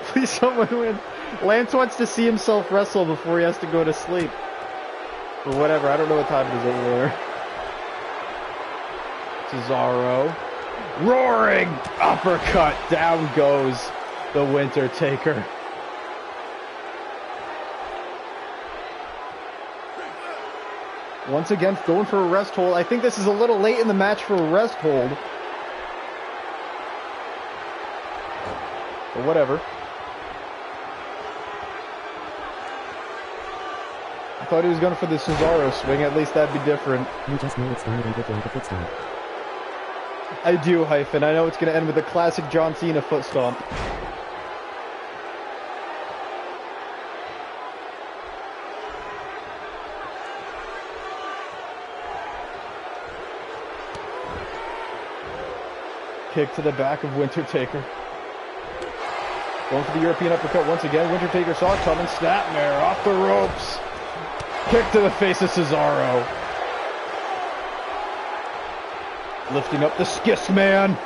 Please someone win. Lance wants to see himself wrestle before he has to go to sleep. Or whatever. I don't know what time it is over there. Cesaro. Roaring uppercut. Down goes the Winter Taker. Once again, going for a rest hold. I think this is a little late in the match for a rest hold. But whatever. I thought he was going for the Cesaro swing. At least that'd be different. You just know it started and looked like a foot stomp. I do, Hyphen. I know it's going to end with a classic John Cena foot stomp. Kick to the back of Winter Taker. Going for the European uppercut once again. Winter Taker saw it coming. Snapmare off the ropes. Kick to the face of Cesaro. Lifting up the Skiss Man.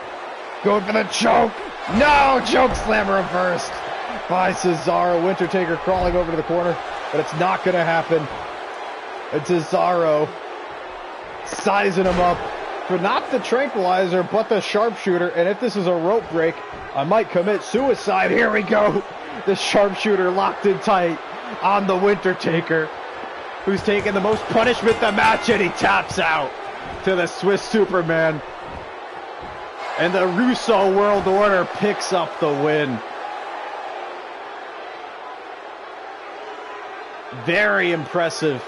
Going for the choke. No! Choke slam reversed by Cesaro. Winter Taker crawling over to the corner. But it's not going to happen. It's Cesaro sizing him up for not the tranquilizer, but the sharpshooter. And if this is a rope break, I might commit suicide. Here we go. The sharpshooter locked in tight on the Winter Taker, who's taking the most punishment the match, and he taps out to the Swiss Superman. And the Russo World Order picks up the win. Very impressive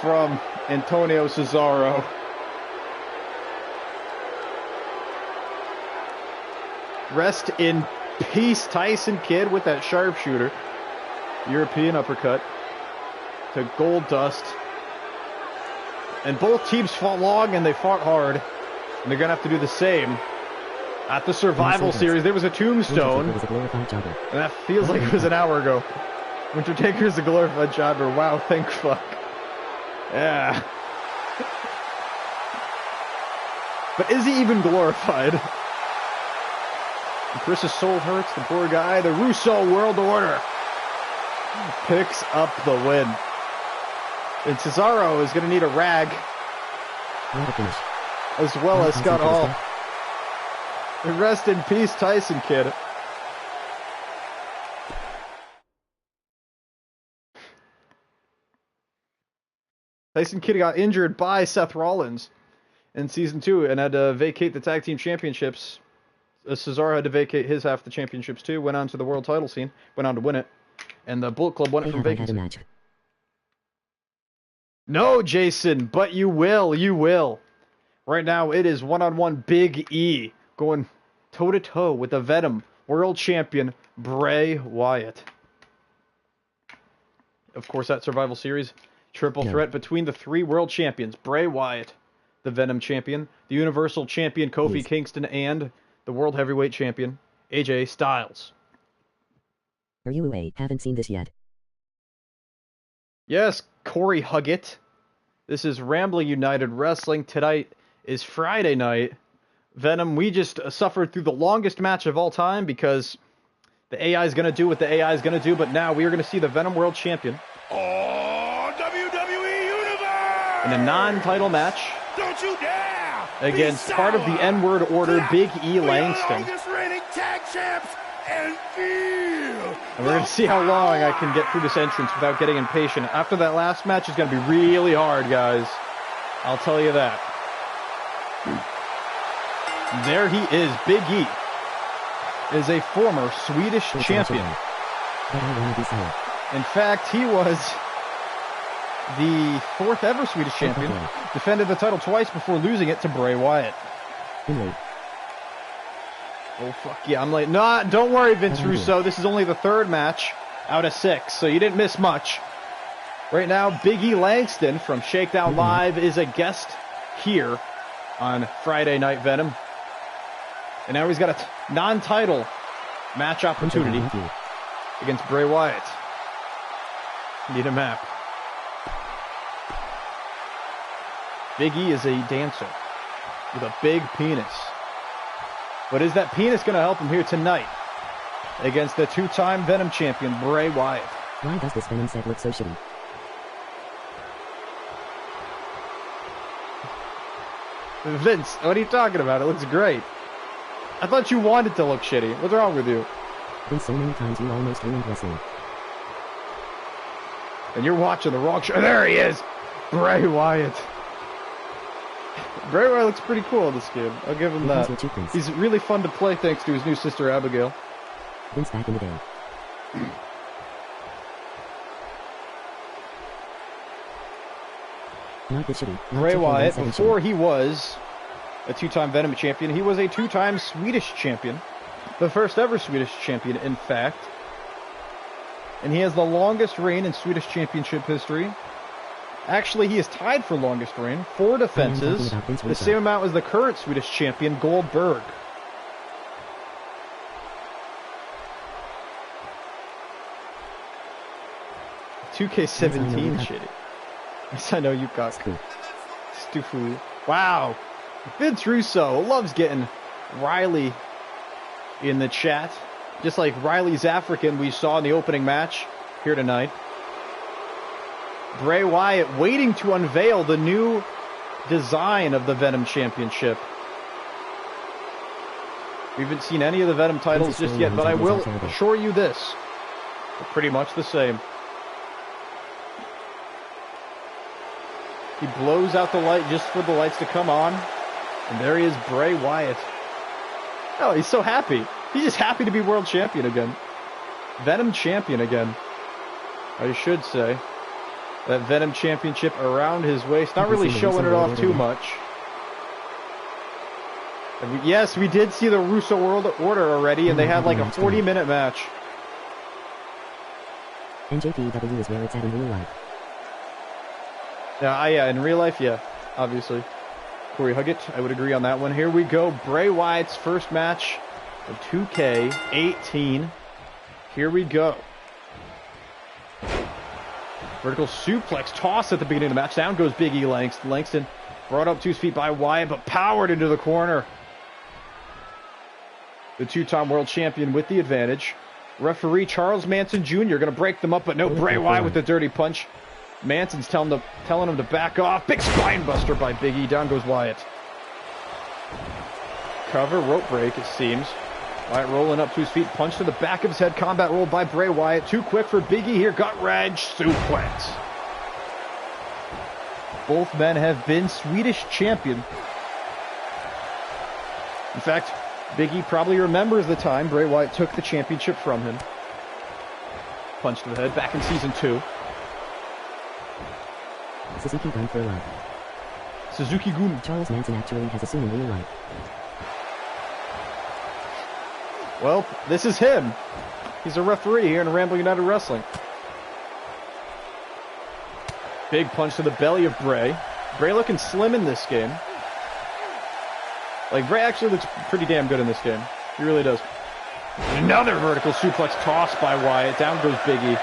from Antonio Cesaro. Rest in peace, Tyson Kidd, with that sharpshooter. European uppercut to Goldust. And both teams fought long and they fought hard. And they're going to have to do the same. At the Survival Series, there was a tombstone. And that feels like it was an hour ago. Winter Taker's a glorified jobber. Wow, thank fuck. Yeah. But is he even glorified? Chris's soul hurts, the poor guy. The Russo World Order picks up the win. And Cesaro is going to need a rag. As well as Scott Hall. And rest in peace, Tyson Kidd. Tyson Kidd got injured by Seth Rollins in Season 2 and had to vacate the Tag Team Championships. Cesaro had to vacate his half of the championships too, went on to the world title scene, went on to win it, and the Bullet Club won it from vacancy. No, Jason, but you will. Right now, it is one-on-one Big E going toe-to-toe with the Venom World Champion, Bray Wyatt. Of course, that Survival Series triple threat between the 3 world champions, Bray Wyatt, the Venom Champion, the Universal Champion, Kofi Kingston, and the World Heavyweight Champion, AJ Styles. RUW, haven't seen this yet. Yes, Corey Huggett. This is Rambling United Wrestling. Tonight is Friday night. Venom, we just suffered through the longest match of all time because the AI is going to do what the AI is going to do, but now we are going to see the Venom World Champion WWE Universe! in a non-title match. Don't you dare! Against part of the N-word order, Big E Langston. Longest reigning tag champs and feel. And we're going to see how long I can get through this entrance without getting impatient. After that last match, it's going to be really hard, guys. I'll tell you that. There he is, Big E. Is a former Swedish champion. In fact, he was the 4th ever Swedish champion. Defended the title twice before losing it to Bray Wyatt. Oh, fuck yeah, I'm late. Nah, don't worry, Vince Russo. This is only the 3rd match out of 6, so you didn't miss much. Right now, Big E Langston from Shakedown Live is a guest here on Friday Night Venom. And now he's got a non-title match opportunity against Bray Wyatt. Need a map. Big E is a dancer with a big penis. But is that penis going to help him here tonight against the 2-time Venom champion, Bray Wyatt? Why does this Venom set look so shitty? Vince, what are you talking about? It looks great. I thought you wanted to look shitty. What's wrong with you? Been so many times you almost ruined wrestling. And you're watching the wrong show. There he is! Bray Wyatt. Bray Wyatt looks pretty cool in this game. I'll give him that. He's really fun to play thanks to his new sister Abigail. Vince back in the day. Not this shitty. Bray Wyatt, before he was a 2-time Venom champion, he was a 2-time Swedish champion. The first ever Swedish champion, in fact. And he has the longest reign in Swedish championship history. Actually, he is tied for longest reign, 4 defenses, the same amount as the current Swedish champion, Goldberg. $2K18 shitty. Yes, I know you got Stufu. Wow. Vince Russo loves getting Riley in the chat. Just like Riley's African we saw in the opening match here tonight. Bray Wyatt waiting to unveil the new design of the Venom Championship. We haven't seen any of the Venom titles just yet, but I will assure you this. They're pretty much the same. He blows out the light just for the lights to come on. And there he is, Bray Wyatt. Oh, he's so happy. He's just happy to be world champion again. Venom champion again. I should say. That Venom championship around his waist. Not really showing it off too much. And yes, we did see the Russo World Order already, and they had like a 40-minute match. NJPW is where it's at in real life. Yeah, in real life, yeah, obviously. Corey Huggett, I would agree on that one. Here we go, Bray Wyatt's first match of 2K18. Here we go. Vertical suplex toss at the beginning of the match. Down goes Big E Langston. Langston brought up to his feet by Wyatt, but powered into the corner. The 2-time world champion with the advantage. Referee Charles Manson Jr. going to break them up, but no, Bray Wyatt with the dirty punch. Manson's telling him to back off. Big spine buster by Big E. Down goes Wyatt. Cover, rope break, it seems. Wyatt rolling up to his feet. Punch to the back of his head. Combat roll by Bray Wyatt. Too quick for Big E here. Gut wrench. Suplex. Both men have been Swedish champion. In fact, Big E probably remembers the time Bray Wyatt took the championship from him. Punch to the head back in season 2. Suzuki Gun for life. Suzuki Gun. Charles Manson actually has a son in real life. Well, this is him. He's a referee here in Rambling United Wrestling. Big punch to the belly of Bray. Bray looking slim in this game. Like, Bray actually looks pretty damn good in this game. He really does. Another vertical suplex toss by Wyatt. Down goes Big E.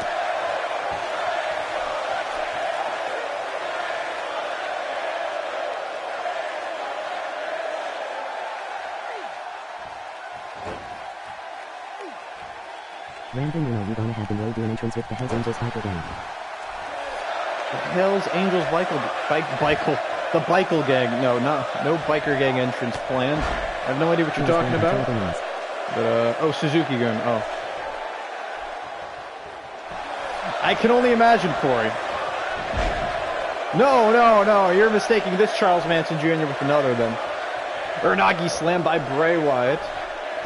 Rambling, you know you're gonna have the road do an entrance with the Hells Angels biker gang. The Hells Angels the biker gang. No biker gang entrance planned. I have no idea what you're talking about. But, oh, Suzuki Gun. Oh. I can only imagine, Corey. No, you're mistaking this Charles Manson Jr. with another then. Uranagi slam by Bray Wyatt.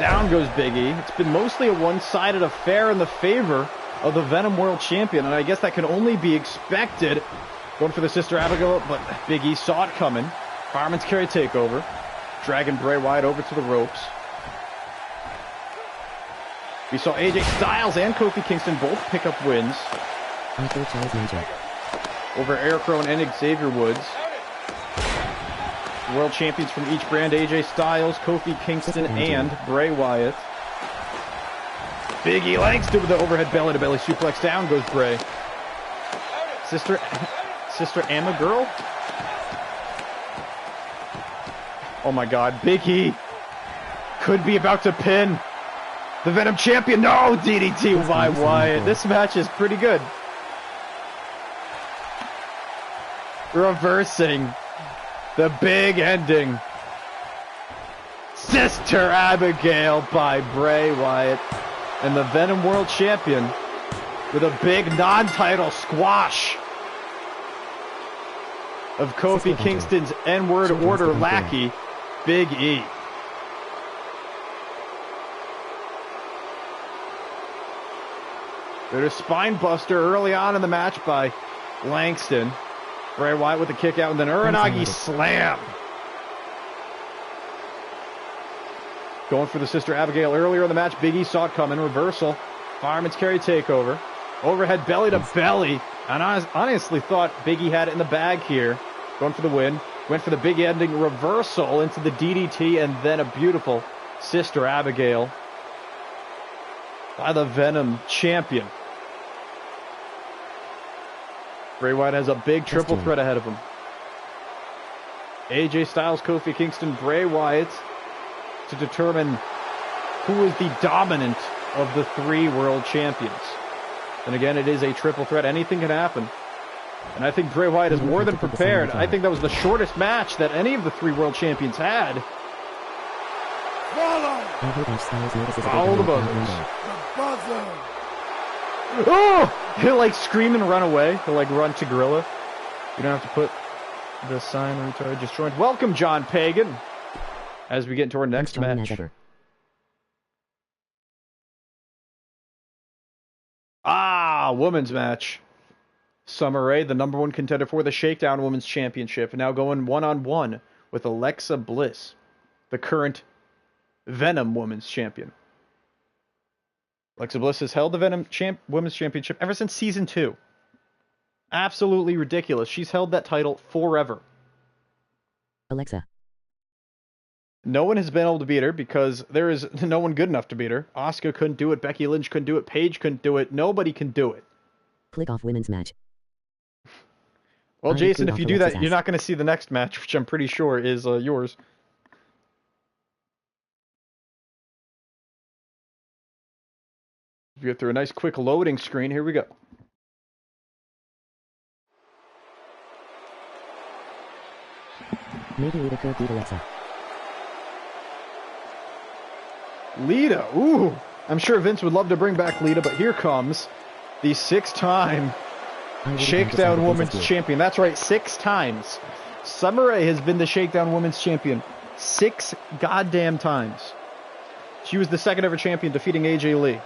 Down goes Big E. It's been mostly a one-sided affair in the favor of the Venom World Champion, and I guess that can only be expected. Going for the Sister Abigail, but Big E saw it coming. Fireman's carry takeover. Dragging Bray Wyatt over to the ropes. We saw AJ Styles and Kofi Kingston both pick up wins. Over Eric Rowan and Xavier Woods. World champions from each brand, AJ Styles, Kofi Kingston, and Bray Wyatt. Big E Langston with the overhead belly-to-belly suplex. Down goes Bray. Sister Amma Girl? Oh my god, Big E could be about to pin the Venom champion. No, DDT by Wyatt. This match is pretty good. Reversing the big ending. Sister Abigail by Bray Wyatt. And the Venom World Champion with a big non-title squash of Kofi Kingston's N-word order lackey, Big E. There's a spine buster early on in the match by Langston. Bray Wyatt with a kick out and then Uranagi slam. Going for the Sister Abigail earlier in the match. Big E saw it coming. Reversal. Fireman's carry takeover. Overhead belly to belly. And I honestly thought Big E had it in the bag here. Going for the win. Went for the big ending reversal into the DDT and then a beautiful Sister Abigail by the Venom champion. Bray Wyatt has a big triple threat ahead of him. AJ Styles, Kofi Kingston, Bray Wyatt to determine who is the dominant of the 3 world champions. And again, it is a triple threat. Anything can happen. And I think Bray Wyatt is more than prepared. I think that was the shortest match that any of the 3 world champions had. Follow the buzzers. Oh! He'll like scream and run away. He'll like run to Gorilla. You don't have to put the sign retarded just joined. Welcome, John Pagan. As we get into our next match. Women's match. Summer Rae, the #1 contender for the Shakedown Women's Championship, now going one-on-one with Alexa Bliss, the current Venom Women's Champion. Alexa Bliss has held the Venom Women's Championship ever since Season 2. Absolutely ridiculous. She's held that title forever. Alexa. No one has been able to beat her because there is no one good enough to beat her. Asuka couldn't do it. Becky Lynch couldn't do it. Paige couldn't do it. Nobody can do it. Click off women's match. Well, Jason, if you do that, you're not going to see the next match, which I'm pretty sure is yours. We go through a nice quick loading screen. Here we go. Maybe Lita could beat Alexa. Lita, ooh. I'm sure Vince would love to bring back Lita, but here comes the 6-time Shakedown Women's Champion. That's right, 6 times. Summer Rae has been the Shakedown Women's Champion 6 goddamn times. She was the second ever champion, defeating AJ Lee.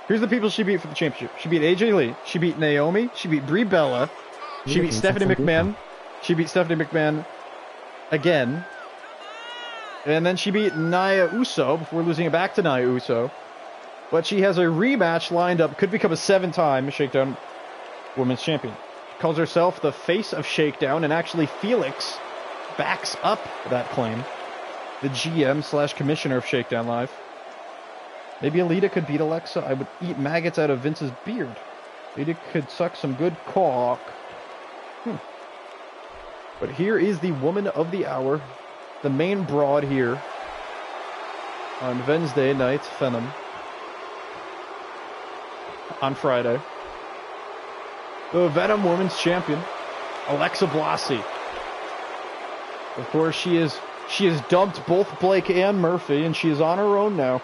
Here's the people she beat for the championship. She beat AJ Lee. She beat Naomi. She beat Brie Bella. She beat Stephanie McMahon. She beat Stephanie McMahon again. And then she beat Nia Uso before losing it back to Nia Uso. But she has a rematch lined up. Could become a 7-time Shakedown Women's Champion. She calls herself the face of Shakedown, and actually Felix backs up that claim. The GM/commissioner of Shakedown Live. Maybe Alita could beat Alexa. I would eat maggots out of Vince's beard. Alita could suck some good cock. But here is the woman of the hour. The main broad here. On Wednesday night, VENOM. On Friday. The VENOM Women's Champion. Alexa Blasi. Of course, she has dumped both Blake and Murphy, and she is on her own now.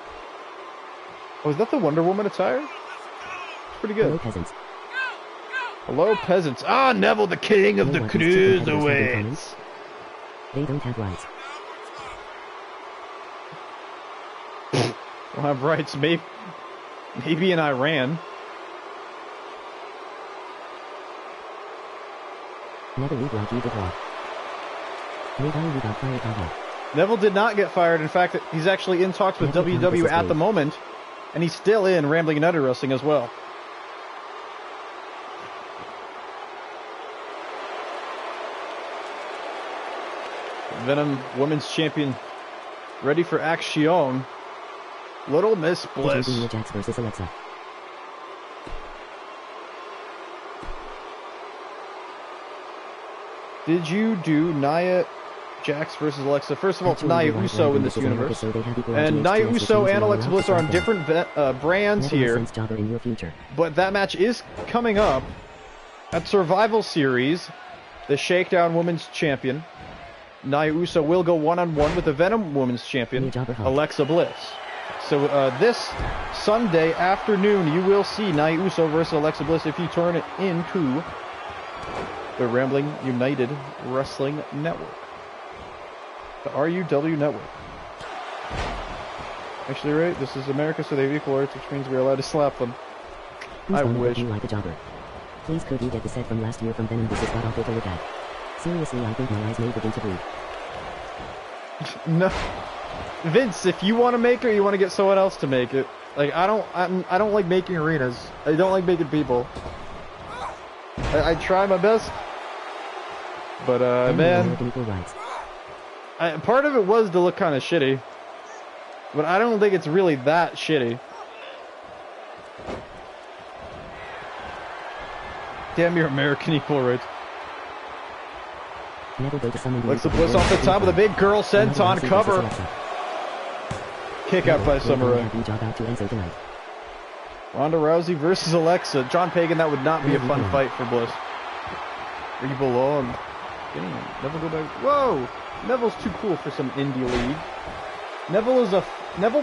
Oh, is that the Wonder Woman attire? It's pretty good. Hello, peasants. Hello, peasants. Ah, Neville, the king of the cruiserweights. They don't have rights. Don't have rights, maybe in Iran. Never look like you did wrong. Maybe got fired on. Neville did not get fired. In fact, he's actually in talks with WWE at the moment, and he's still in Rambling United Wrestling as well. VENOM Women's Champion ready for action. Little Miss Bliss. Jax versus Alexa. Did you do Nia Jax versus Alexa? First of all, it's Nia Uso in this universe. And Nia Uso and Alexa Bliss are on different brands here. But that match is coming up at Survival Series. The Shakedown Women's Champion. Nia Uso will go one-on-one with the VENOM Women's Champion, Alexa Bliss. So this Sunday afternoon, you will see Nia Uso versus Alexa Bliss if you turn it into the Rambling United Wrestling Network. The RUW Network. Actually, right, this is America, so they have equal rights, which means we're allowed to slap them. I wish. Like a jobber. Please could you get the set from last year from VENOM? This is god awful to look at. Seriously, I think my eyes may begin to bleed. No. Vince, if you want to make it, or you want to get someone else to make it. Like, I don't like making arenas. I don't like making people. I try my best. But, man, part of it was to look kind of shitty. But I don't think it's really that shitty. Damn your American equal rights. Alexa Bliss off the top of the big girl senton cover. Kick out by Summer Rae. Ronda Rousey versus Alexa. John Pagan, that would not be a fun fight for Bliss. Where you belong. Neville go back. Whoa! Neville's too cool for some indie league. Neville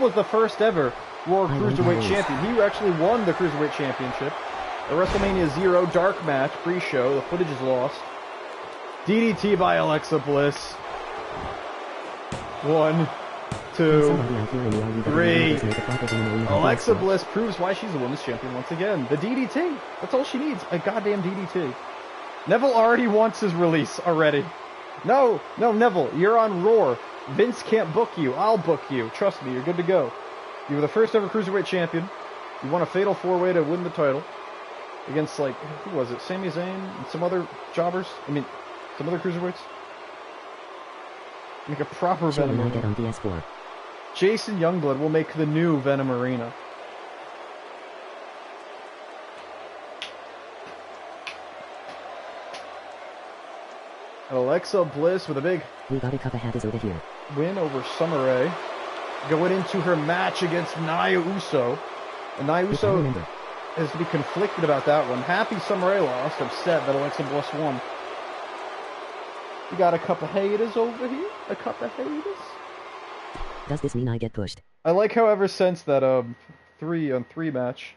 was the first ever World Cruiserweight Champion. He actually won the Cruiserweight Championship. The WrestleMania 0 dark match, pre-show. The footage is lost. DDT by Alexa Bliss. 1, 2, 3. Alexa Bliss proves why she's a women's champion once again. The DDT. That's all she needs. A goddamn DDT. Neville already wants his release already. No, Neville, you're on Roar. Vince can't book you. I'll book you. Trust me, you're good to go. You were the first ever Cruiserweight champion. You won a fatal 4-way to win the title. Against, like, who was it? Sami Zayn and some other jobbers? I mean, some other Cruiserweights? Make a proper VENOM Arena. On PS4. Jason Youngblood will make the new VENOM Arena. Alexa Bliss with a big win over Summer Rae. Going into her match against Nia Uso. And Nia Uso has to be conflicted about that one. Happy Summer Rae lost, upset that Alexa Bliss won. We got a couple haters over here. A couple haters. Does this mean I get pushed? I like how ever since that 3-on-3 match,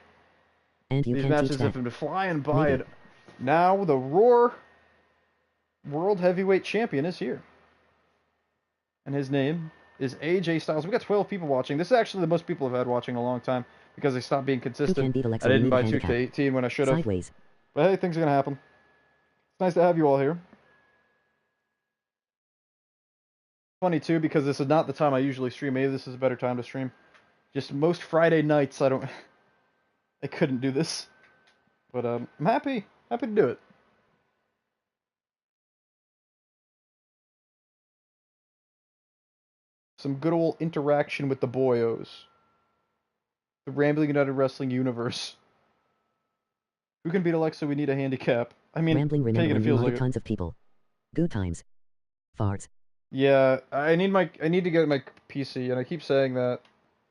And you These can't matches teach have that. been flying by. Maybe. And now the Roar World Heavyweight Champion is here. And his name is AJ Styles. We got 12 people watching. This is actually the most people I've had watching in a long time because they stopped being Who can consistent. beat Alexa I didn't when buy you need a handicap? 2K18 when I should have. Sideways. But hey, things are going to happen. It's nice to have you all here. Funny too, because this is not the time I usually stream. Maybe this is a better time to stream. Just most Friday nights, I couldn't do this. But I'm happy to do it. Some good old interaction with the boyos. The Rambling United Wrestling universe. Who can beat Alexa? We need a handicap. I mean, Rambling, remember Pagan, when it you feels modded like tons of people. Good times. Farts. Yeah, I need to get my PC, and I keep saying that,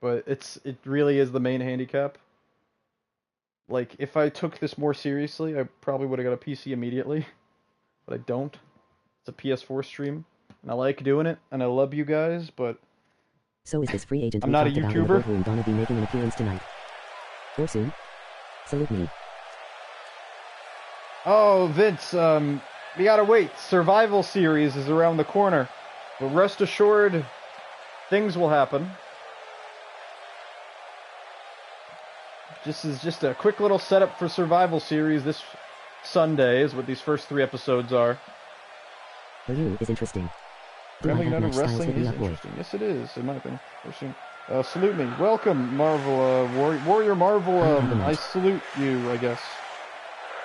but it really is the main handicap. Like, if I took this more seriously, I probably would have got a PC immediately, but I don't. It's a PS4 stream, and I like doing it, and I love you guys, but So is this free agent I'm we not a talked about in the YouTuber. boardroom gonna be making an appearance tonight? Or soon? Salute me. Oh, Vince, we gotta wait. Survival Series is around the corner, but rest assured, things will happen. This is just a quick little setup for Survival Series this Sunday, is what these first 3 episodes are. RUW is interesting. Do I Rambling have United match styles? Wrestling Hit me is up, boy. interesting. Yes, it is, in my opinion. Salute me. Welcome, Marvel, Warrior Marvel, I have a I match. salute you, I guess.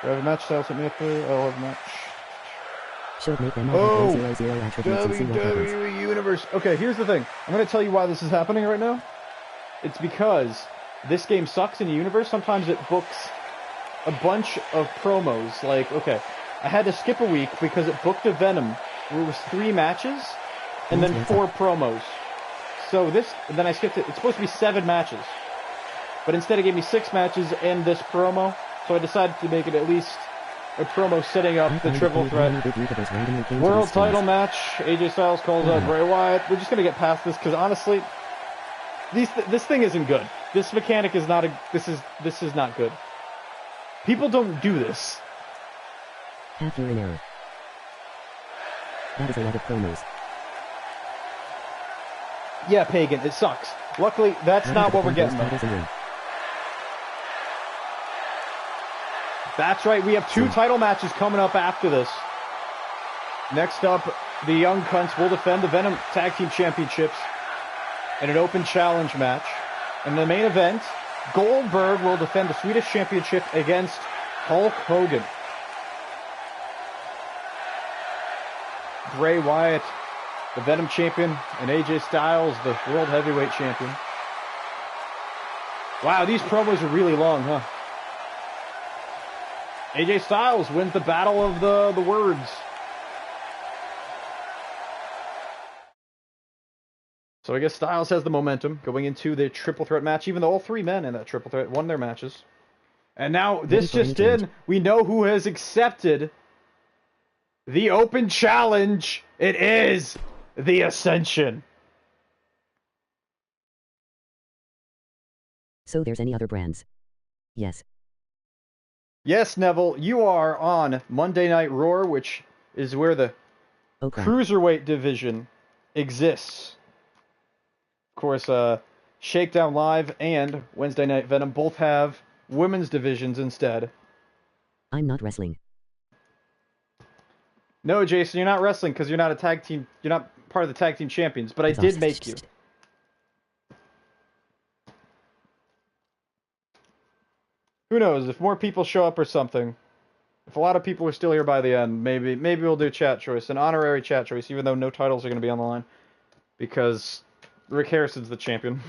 Do I have a match style? Hit me up there. I'll have a match. Should make them all Oh, have 000 attributes and see what happens. WWE Universe. Okay, here's the thing. I'm going to tell you why this is happening right now. It's because this game sucks in the universe. Sometimes it books a bunch of promos. Like, okay, I had to skip a week because it booked a Venom where it was 3 matches and then 4 promos. So then I skipped it. It's supposed to be 7 matches. But instead it gave me 6 matches and this promo. So I decided to make it at least a promo setting up the triple threat world title match. AJ Styles calls out Bray Wyatt. We're just gonna get past this because honestly, this thing isn't good. This mechanic is not this is not good. People don't do this. Half you're in error. That is a lot of promos. Yeah, Pagan, it sucks. Luckily, that's not what we're getting though. That's right, we have 2 title matches coming up after this. Next up, the Young Cunts will defend the Venom Tag Team Championships in an open challenge match. In the main event, Goldberg will defend the Swedish Championship against Hulk Hogan. Bray Wyatt, the Venom Champion, and AJ Styles, the World Heavyweight Champion. Wow, these promos are really long, huh? AJ Styles wins the battle of the words. So I guess Styles has the momentum going into the triple threat match, even though all 3 men in that triple threat won their matches. And now, this just in, we know who has accepted the open challenge. It is the Ascension. So there's any other brands? Yes. Yes, Neville, you are on Monday Night Raw, which is where the Cruiserweight division exists. Of course, Shakedown Live and Wednesday Night Venom both have women's divisions instead. I'm not wrestling. No, Jason, you're not wrestling because you're not a tag team. You're not part of the tag team champions, but I did make you. Who knows, if more people show up or something, if a lot of people are still here by the end, maybe we'll do chat choice, an honorary chat choice, even though no titles are going to be on the line, because Rick Harrison's the champion.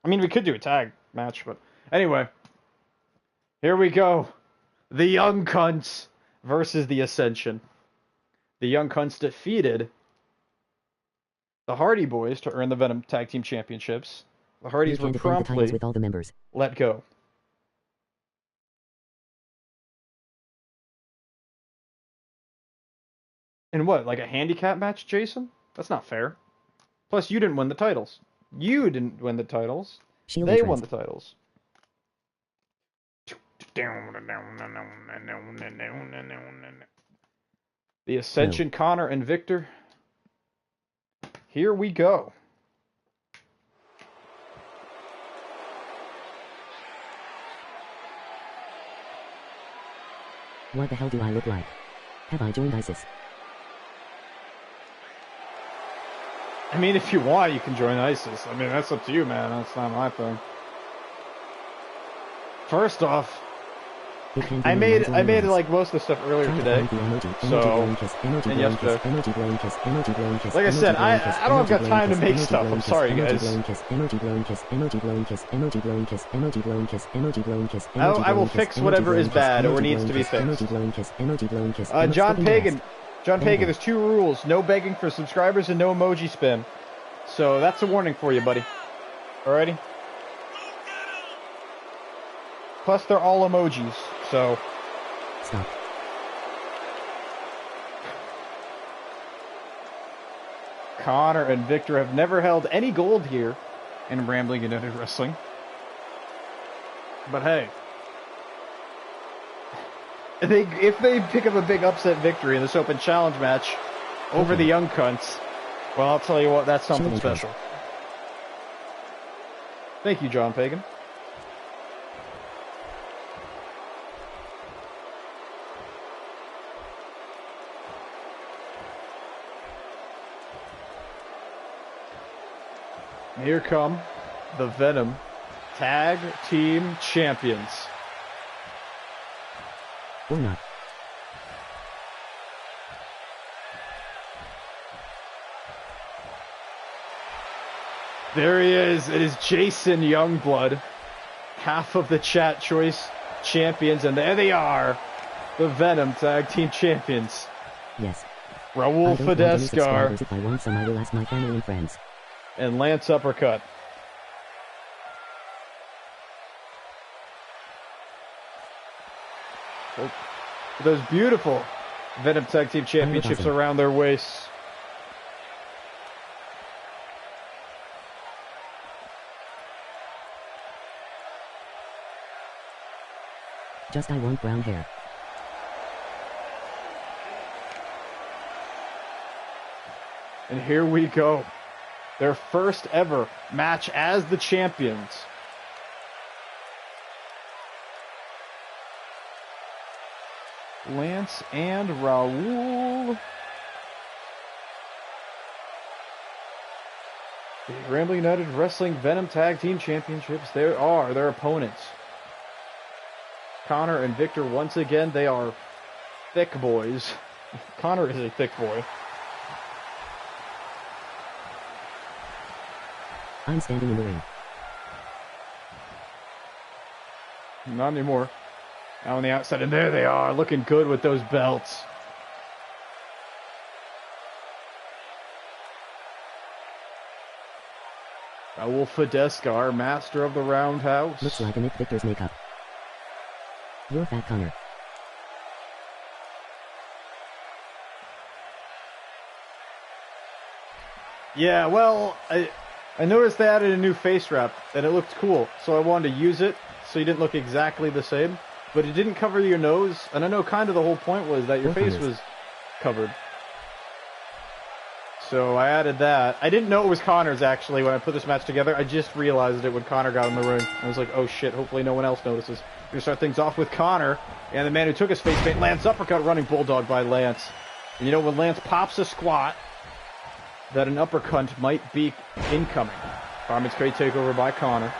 I mean, we could do a tag match, but anyway, here we go. The Young Cunts versus the Ascension. The Young Cunts defeated the Hardy Boys to earn the Venom Tag Team Championships. The Hardys were promptly with all the members. let go. And what, like a handicap match, Jason? That's not fair. Plus, you didn't win the titles. You didn't win the titles. They won the titles. The Ascension, Connor and Victor. Here we go. What the hell do I look like? Have I joined ISIS? I mean, if you want, you can join ISIS. I mean, that's up to you, man. That's not my thing. First off, I made like most of the stuff earlier today, so, and yesterday. Like I said, I don't have got time to make stuff. I'm sorry, guys. I will fix whatever is bad or needs to be fixed. John Pagan, there's 2 rules: no begging for subscribers and no emoji spam. So that's a warning for you, buddy. Alrighty. Plus, they're all emojis, so... Stop. Connor and Victor have never held any gold here in Rambling United Wrestling. But hey... if they pick up a big upset victory in this open challenge match over the Young Cunts, well, I'll tell you what, that's something special. Thank you, John Pagan. Here come the Venom Tag Team Champions. Or not. There he is. It is Jason Youngblood, half of the chat choice champions, and there they are, the Venom Tag Team Champions. Yes. Raul Fidescar. If I want some, I will ask my family and friends. And Lance Uppercut. Those beautiful Venom Tag Team Championships around their waists. Just I want brown hair. And here we go. Their first ever match as the champions. Lance and Raul. The Rambling United Wrestling Venom Tag Team Championships. There are their opponents. Connor and Victor, once again, they are thick boys. Connor is a thick boy. I'm standing in the ring. Not anymore. Out on the outside, and there they are, looking good with those belts. Raul Fidescar, master of the Roundhouse. Looks like a Nick Victor's makeup. You're fat, Connor. Yeah, well, I noticed they added a new face wrap, and it looked cool, so I wanted to use it, so you didn't look exactly the same. But it didn't cover your nose, and I know kind of the whole point was that your face was covered. So I added that. I didn't know it was Connor's, actually, when I put this match together. I just realized it when Connor got in the ring. I was like, oh shit, hopefully no one else notices. We're going to start things off with Connor, and the man who took his face paint, Lance Uppercut, running Bulldog by Lance. And you know, when Lance pops a squat, that an uppercut might be incoming. Fireman's Crate takeover by Connor.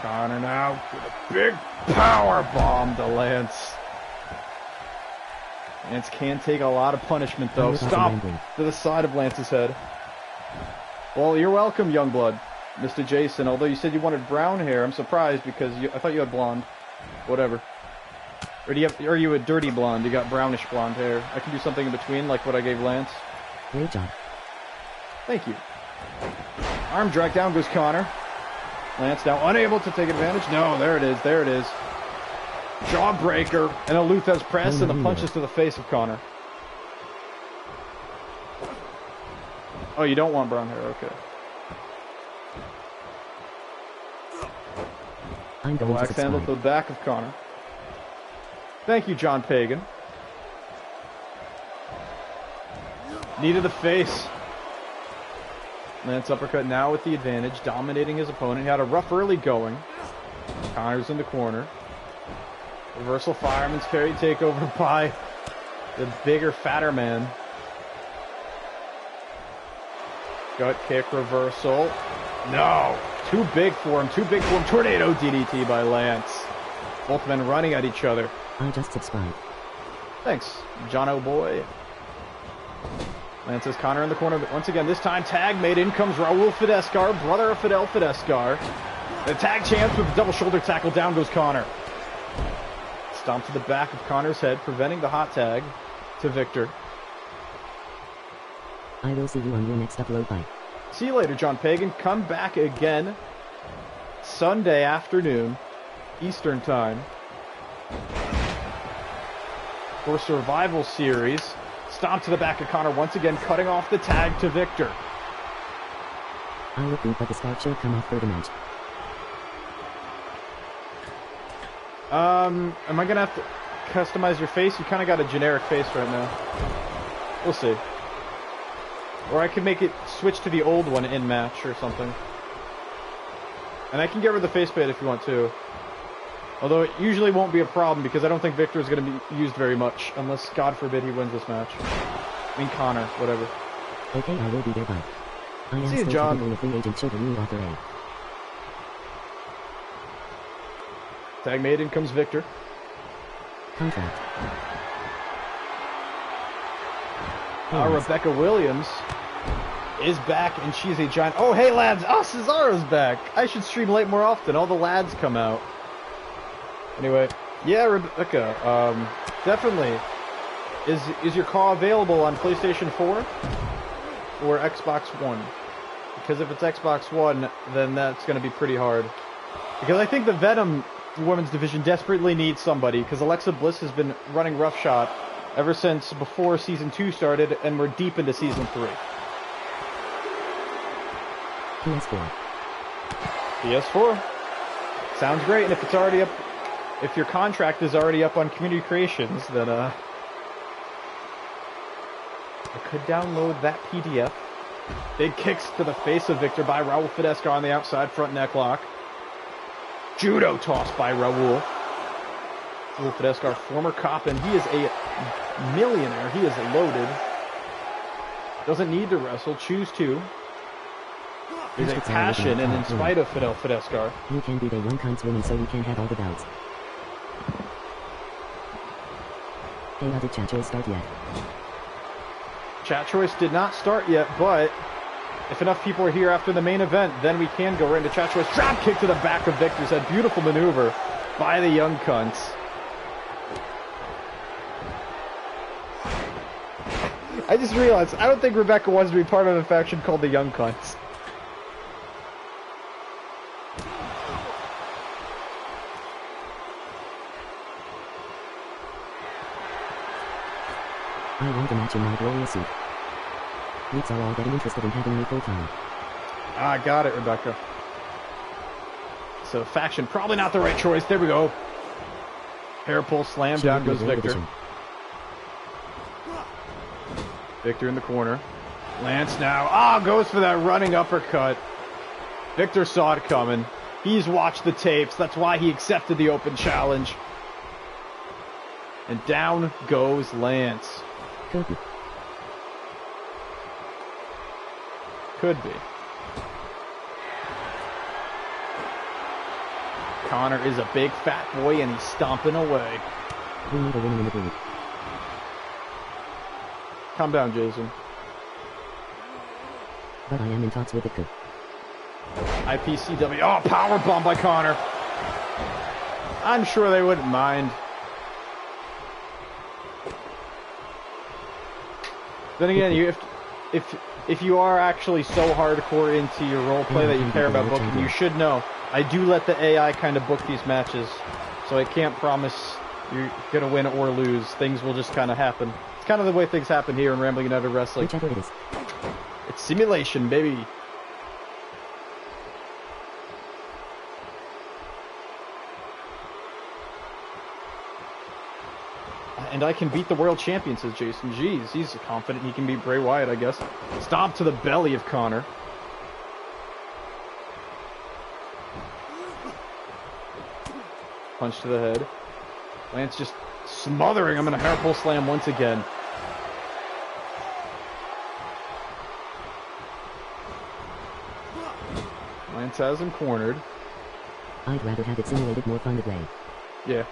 Connor now with a big power bomb to Lance. Lance can take a lot of punishment, though. Stop to the side of Lance's head. Well, you're welcome, Youngblood, Mr. Jason. Although you said you wanted brown hair, I'm surprised because I thought you had blonde. Whatever. Or are you a dirty blonde? You got brownish blonde hair. I can do something in between, like what I gave Lance. Great job. Thank you. Arm drag down goes Connor. Lance now unable to take advantage. No, there it is. There it is. Jawbreaker and a Luthez press and the punches to the face of Connor. Oh, you don't want brown hair. Okay. I'm going to Axe handle subscribe. to the back of Connor. Thank you, John Pagan. Knee to the face. Lance uppercut now with the advantage, dominating his opponent. He had a rough early going. Connor's in the corner. Reversal fireman's carry takeover by the bigger, fatter man. Gut kick reversal. No! Too big for him, too big for him. Tornado DDT by Lance. Both men running at each other. I just subscribed. Thanks, John O'Boy. Lance has Connor in the corner, but once again, this time tag made. In comes Raul Fidescar, brother of Fidel Fidescar. The tag champs with the double shoulder tackle. Down goes Connor. Stomp to the back of Connor's head, preventing the hot tag to Victor. I will see you on your next upload. Bye. See you later, John Pagan. Come back again Sunday afternoon, Eastern Time, for Survival Series. Stomp to the back of Connor once again, cutting off the tag to Victor. I look good, but the spark should come off for the match. Am I gonna have to customize your face? You kind of got a generic face right now. We'll see. Or I could make it switch to the old one in match or something. And I can get rid of the facepaint if you want to. Although it usually won't be a problem because I don't think Victor is going to be used very much. Unless, God forbid, he wins this match. I mean, Connor, whatever. Okay, I will be there. Bye. I am See you, still John. technically a free agent, so the new author A. Tag made, in comes Victor. Contract. Rebecca Williams is back, and she's a giant. Oh, hey, lads! Oh, Cesaro's back! I should stream late more often. All the lads come out. Anyway, yeah, Rebecca, definitely. Is your call available on PlayStation 4 or Xbox One? Because if it's Xbox One, then that's going to be pretty hard. Because I think the Venom women's division desperately needs somebody, because Alexa Bliss has been running roughshod ever since before Season 2 started, and we're deep into Season 3. PS4. PS4. Sounds great, and if it's already up, if your contract is already up on Community Creations, then I could download that PDF. Big kicks to the face of Victor by Raul Fidescar on the outside, front neck lock. Judo toss by Raul. Raul Fidescar, former cop, and he is a millionaire. He is loaded. Doesn't need to wrestle, choose to. There's a passion, and in spite of Fidel Fidescar. You can be the one kind woman, so you can have all the belts. Hey, did chat choice start yet? Chat choice did not start yet, but if enough people are here after the main event, then we can go right into chat choice. Drop kick to the back of Victor's head. Beautiful maneuver by the Young Cunts. I just realized, I don't think Rebecca wants to be part of a faction called the Young Cunts. I want a match in my glorious suit. Leaks are all getting interested in having me full time. Ah, got it, Rebecca. So faction, probably not the right choice. There we go. Hair pull slam, down goes Victor. Victor in the corner. Lance now. Ah, goes for that running uppercut. Victor saw it coming. He's watched the tapes. That's why he accepted the open challenge. And down goes Lance. Could be. Could be. Connor is a big fat boy and he's stomping away. We need a winning in the group. Calm down, Jason. But I am in talks with the coup. IPCW. Oh, powerbomb by Connor. I'm sure they wouldn't mind. Then again, you if you are actually so hardcore into your roleplay that you care about booking, you should know. I do let the AI kind of book these matches, so I can't promise you're gonna win or lose. Things will just kind of happen. It's kind of the way things happen here in Rambling United Wrestling. Whichever it is. It's simulation, baby. And I can beat the world champion, says Jason. Jeez, he's confident he can beat Bray Wyatt, I guess. Stomp to the belly of Connor. Punch to the head. Lance just smothering him in a hair pull slam once again. Lance has him cornered. I'd rather have it simulated, more fun that way. Yeah,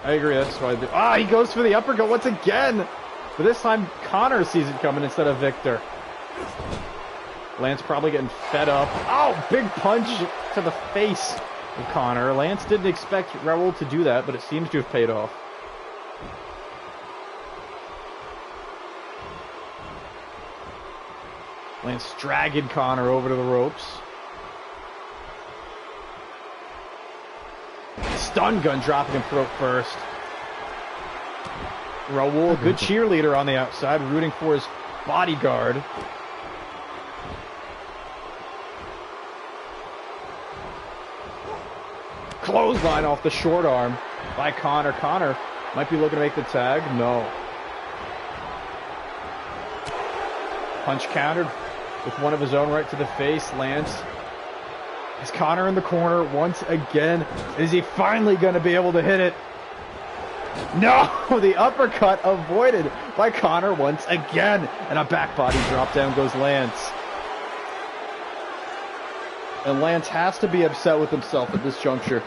I agree. That's why. He goes for the uppercut once again. But this time, Connor sees it coming instead of Victor. Lance probably getting fed up. Oh, big punch to the face of Connor. Lance didn't expect Raul to do that, but it seems to have paid off. Lance dragging Connor over to the ropes. Stun gun dropping him throat first. Raul, good cheerleader on the outside, rooting for his bodyguard. Clothesline off the short arm by Connor. Connor might be looking to make the tag. No. Punch countered with one of his own right to the face. Lance has Connor in the corner once again. Is he finally going to be able to hit it? No! The uppercut avoided by Connor once again. And a back body drop down goes Lance. And Lance has to be upset with himself at this juncture.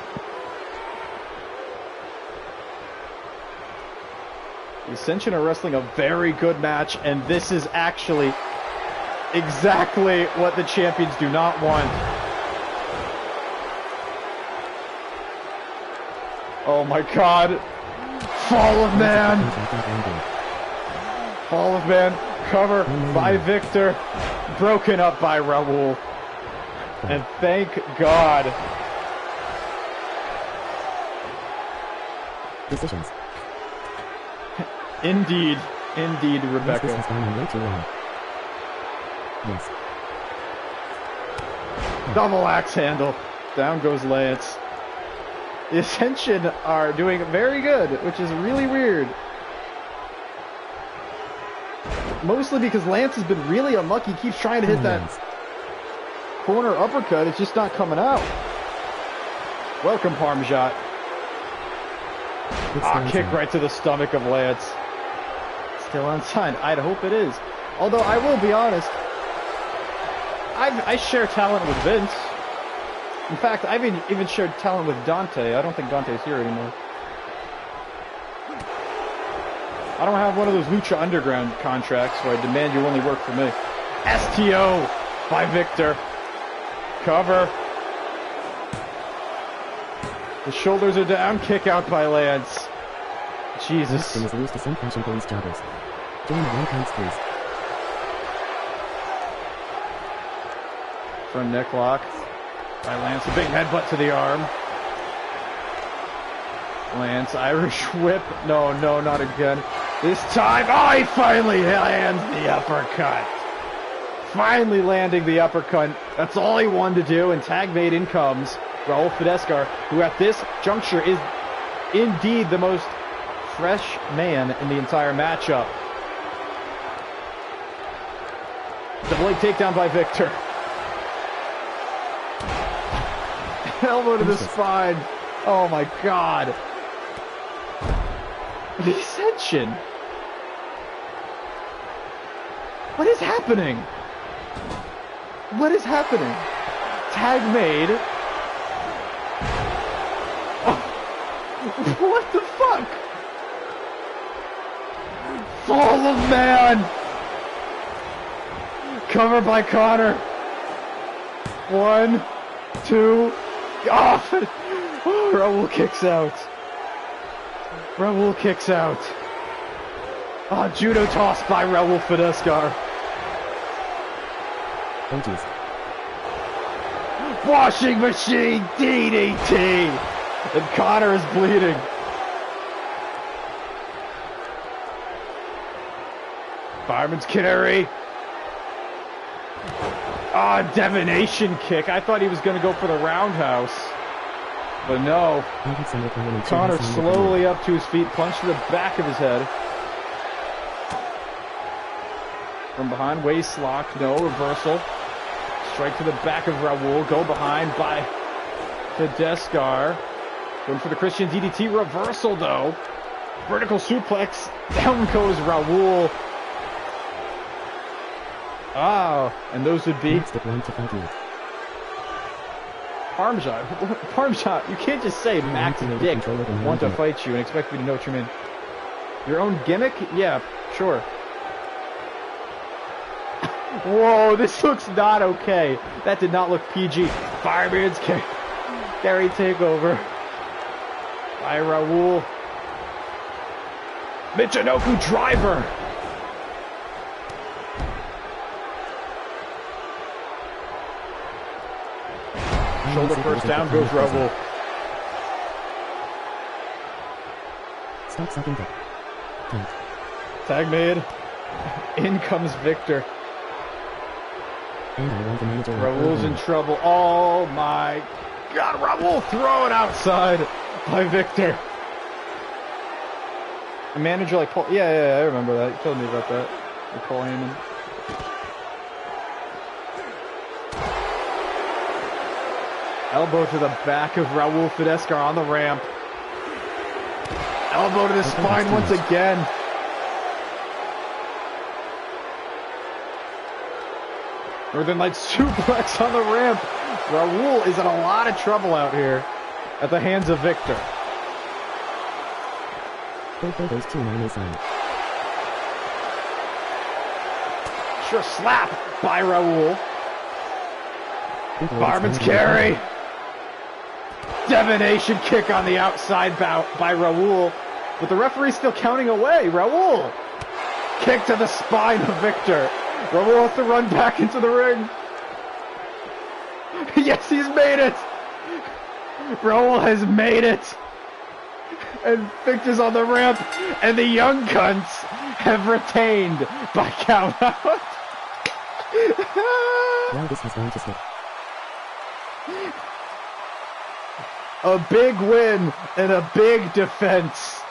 The Ascension are wrestling a very good match, and this is actually exactly what the champions do not want. Oh my God. Fall of Man. Fall of Man. Cover by Victor. Broken up by Raul. And thank God. Decisions. Indeed. Indeed, Rebecca. This has gone on way too long. Yes. Double axe handle. Down goes Lance. The Ascension are doing very good, which is really weird. Mostly because Lance has been really unlucky. He keeps trying to hit that corner uppercut. It's just not coming out. Welcome, Parmesan. Kick right to the stomach of Lance. Still unsigned. I'd hope it is. Although I will be honest, I share talent with Vince. In fact, I've even shared talent with Dante. I don't think Dante's here anymore. I don't have one of those Lucha Underground contracts, so I demand you only work for me. STO by Victor. Cover. The shoulders are down. Kick out by Lance. Jesus. Is loose to some fashion police jobbers. Join the one counts, please. Front neck lock by Lance. A big headbutt to the arm. Lance, Irish whip. No, not again. This time, he finally lands the uppercut. Finally landing the uppercut. That's all he wanted to do, and tag made in comes Raul Fidescar, who at this juncture is indeed the most fresh man in the entire matchup. Double leg takedown by Victor. Elbow to the spine. Oh my God. The Ascension. What is happening? What is happening? Tag made. Oh. What the fuck? Fall of Man. Cover by Connor. 1, 2. Off. Oh, Raul kicks out. Raul kicks out. Judo toss by Raul Fidescar. Oh jeez. Washing machine DDT. And Connor is bleeding. Fireman's carry. Divination kick. I thought he was going to go for the roundhouse. But no. Alexander Connor slowly up to his feet, punch to the back of his head. From behind, waist lock, no, reversal. Strike to the back of Raul, go behind by Fidescar. Going for the Christian DDT, reversal though. Vertical suplex, down goes Raul. Ah, and those would be... Parmesan. Parmesan, you can't just say Max and Dick want to fight you and expect me to know what you mean. Your own gimmick? Yeah, sure. Whoa, this looks not okay. That did not look PG. Firebeard's carry takeover by Raul. Michinoku driver. Shoulder first down goes Raul. Stop sucking dick. Tag made. In comes Victor. And I want the manager. Raul's in trouble. Oh my God, Raul thrown outside by Victor. A manager like Paul. Yeah, I remember that. You told me about that. Like Paul Heyman. Elbow to the back of Raul Fidescar on the ramp. Elbow to the spine once again. Northern Lights suplex on the ramp. Raul is in a lot of trouble out here at the hands of Victor. Those two sign. Sure slap by Raul. Barman's carry. Divination kick on the outside by Raul. But the referee's still counting away. Raul. Kick to the spine of Victor. Raul has to run back into the ring. Yes, he's made it. Raul has made it. And Victor's on the ramp. And the Young Cunts have retained by count out. Well, this was going to stick. A big win and a big defense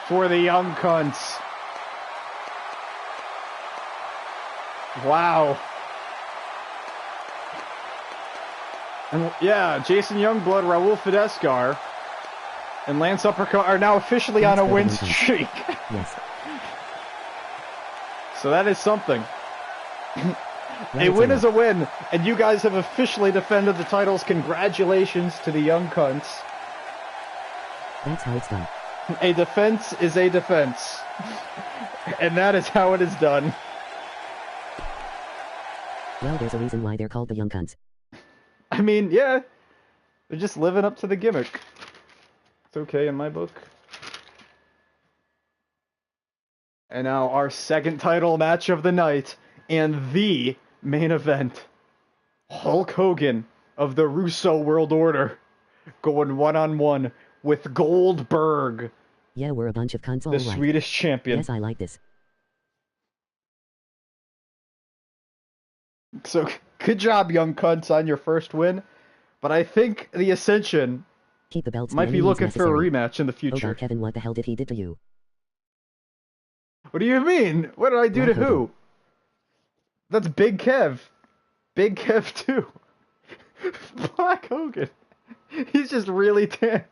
for the Young Cunts. Wow. And yeah, Jason Youngblood, Raul Fidescar, and Lance Uppercut are now officially on a win streak. Yes. So that is something. A win is a win, and you guys have officially defended the titles. Congratulations to the Young Cunts. That's how it's done. A defense is a defense. And that is how it is done. Well, there's a reason why they're called the Young Cunts. I mean, yeah. They're just living up to the gimmick. It's okay in my book. And now our second title match of the night and the main event. Hulk Hogan of the Russo World Order going one-on-one with Goldberg. Yeah, we're a bunch of cunts, all the right. Swedish champion. Yes, I like this. So, good job, Young Cunts, on your first win. But I think the Ascension Keep the belts might be looking for a rematch in the Oh future. God, Kevin, what the hell did he do to you? What do you mean? What did I do to who? That's Big Kev. Big Kev too. Black Hogan. He's just really tan.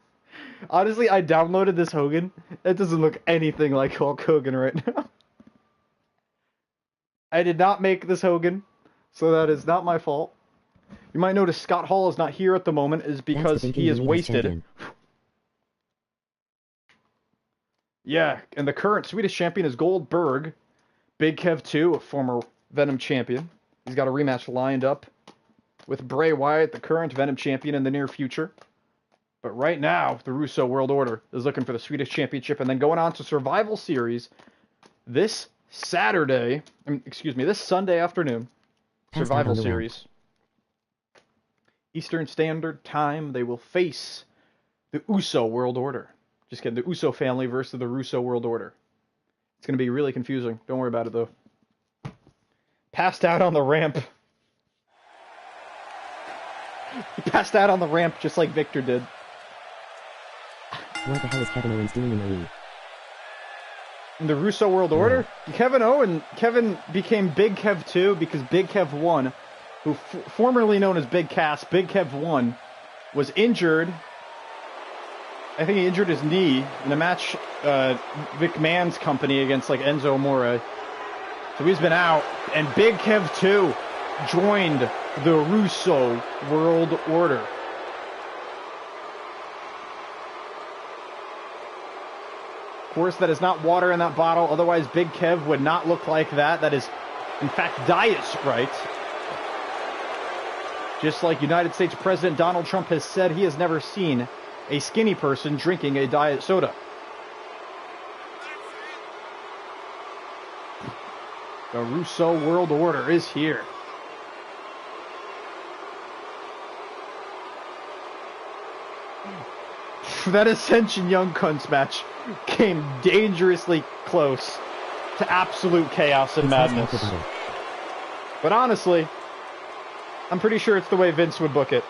Honestly, I downloaded this Hogan. It doesn't look anything like Hulk Hogan right now. I did not make this Hogan, so that is not my fault. You might notice Scott Hall is not here at the moment is because he is wasted. Yeah, and the current Swedish champion is Goldberg. Big Kev 2, a former Venom champion. He's got a rematch lined up with Bray Wyatt, the current Venom champion, in the near future. But right now, the Russo World Order is looking for the Swedish championship and then going on to Survival Series this Saturday, this Sunday afternoon. Survival Series. Eastern Standard Time, they will face the Uso World Order. Just kidding, the Uso family versus the Russo World Order. It's going to be really confusing. Don't worry about it, though. Passed out on the ramp. He passed out on the ramp just like Victor did. What the hell is Kevin Owens doing in the ring? In the Russo World Order, Kevin became Big Kev 2 because Big Kev 1, who formerly known as Big Cass, Big Kev 1, was injured. I think he injured his knee in a match, McMahon's company against like Enzo Amore. So he's been out, and Big Kev 2 joined the Russo World Order. Of course, that is not water in that bottle. Otherwise, Big Kev would not look like that. That is, in fact, Diet Sprite. Just like United States President Donald Trump has said he has never seen a skinny person drinking a diet soda. The Russo World Order is here. That Ascension Young Cunts match came dangerously close to absolute chaos and madness. But honestly, I'm pretty sure it's the way Vince would book it.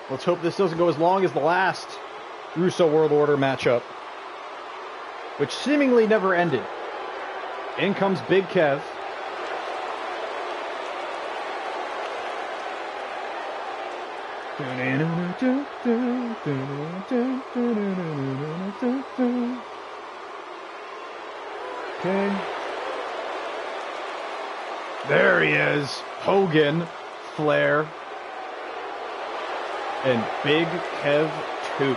Let's hope this doesn't go as long as the last Russo World Order matchup, which seemingly never ended. In comes Big Kev. Okay. There he is. Hogan, Flair, and Big Kev 2.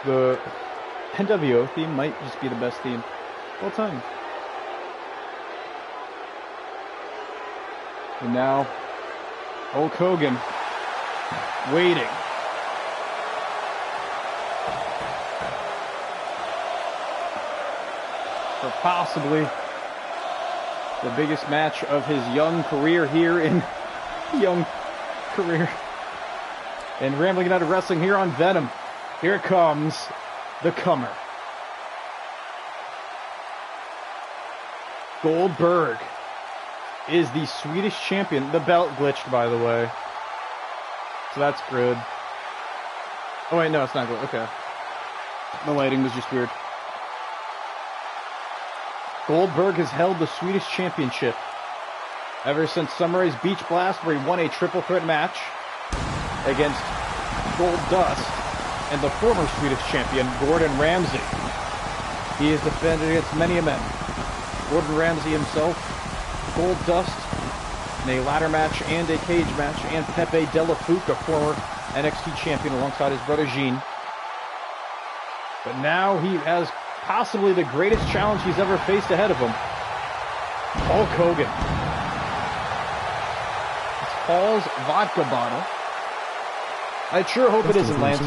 The NWO theme might just be the best theme of all time. And now, Hulk Hogan, waiting. For possibly the biggest match of his young career here in Rambling United Wrestling here on Venom. Here comes the comer. Goldberg is the Swedish champion. The belt glitched, by the way. So that's good. Oh wait, no, it's not good. Okay. The lighting was just weird. Goldberg has held the Swedish championship ever since Summer's Beach Blast, where he won a triple threat match against Gold Dust and the former Swedish champion, Gordon Ramsay. He has defended against many men. Gordon Ramsay himself, Gold Dust, in a ladder match and a cage match, and Pepe De La Fuca, former NXT champion, alongside his brother Gene. But now he has possibly the greatest challenge he's ever faced ahead of him. Hulk Hogan. It's Paul's vodka bottle. I sure hope it isn't, Lance.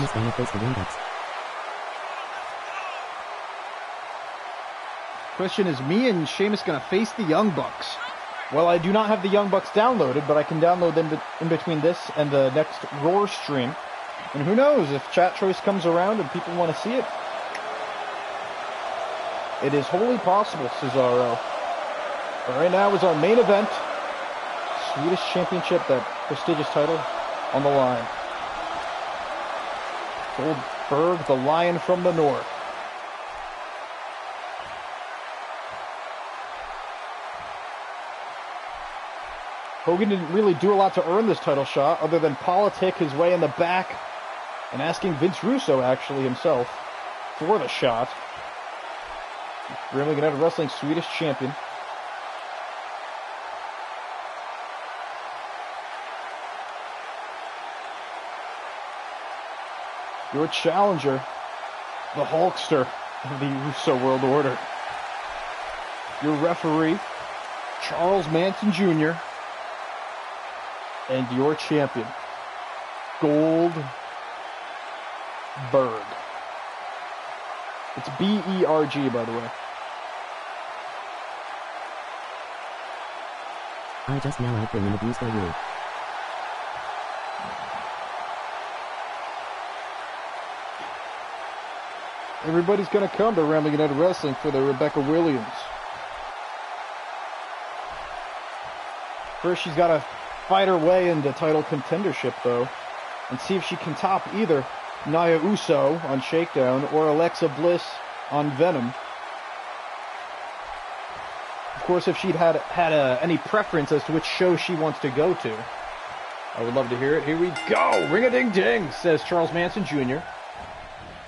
Question is, me and Sheamus gonna face the Young Bucks? Well, I do not have the Young Bucks downloaded, but I can download them in between this and the next Roar stream. And who knows, if Chat Choice comes around and people want to see it, it is wholly possible, Cesaro. But right now is our main event. Swedish Championship, that prestigious title, on the line. Goldberg, the Lion from the North. Hogan didn't really do a lot to earn this title shot, other than politic his way in the back and asking Vince Russo, actually, himself, for the shot. Rambling United Wrestling Swedish champion. Your challenger, the Hulkster of the Russo World Order. Your referee, Charles Manson Jr., and your champion, Goldberg. It's B-E-R-G, by the way. I just now out bringing abuse for you. Everybody's going to come to Rambling United Wrestling for the Rebecca Williams. First, she's got to fight her way into title contendership, though, and see if she can top either Nia Uso on Shakedown or Alexa Bliss on Venom. Of course, if she'd had any preference as to which show she wants to go to, I would love to hear it. Here we go! Ring-a-ding-ding, says Charles Manson Jr.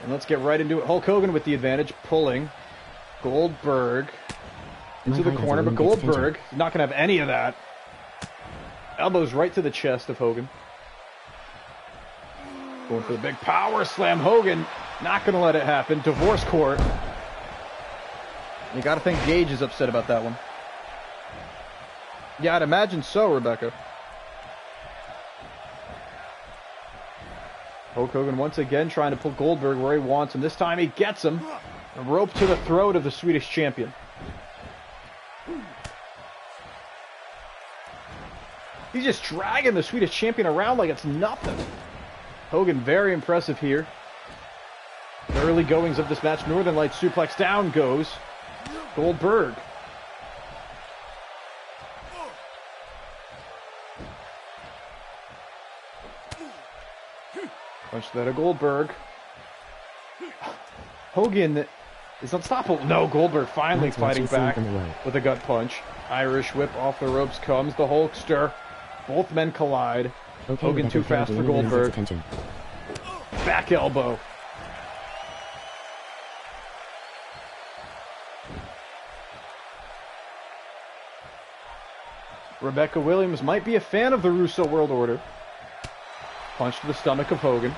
And let's get right into it. Hulk Hogan with the advantage, pulling Goldberg into the corner, but Goldberg is not going to have any of that. Elbows right to the chest of Hogan. Going for the big power slam. Hogan not going to let it happen. Divorce court. You got to think Gage is upset about that one. Yeah, I'd imagine so, Rebecca. Hulk Hogan once again trying to pull Goldberg where he wants him. This time he gets him. A rope to the throat of the Swedish champion. He's just dragging the Swedish champion around like it's nothing. Hogan very impressive here. The early goings of this match. Northern Lights suplex, down goes Goldberg. Punch that of Goldberg. Hogan is unstoppable. No, Goldberg finally fighting back with a gut punch. Irish whip off the ropes comes the Hulkster. Both men collide. Hogan too fast for Goldberg. Back elbow. Rebecca Williams might be a fan of the Russo World Order. Punch to the stomach of Hogan.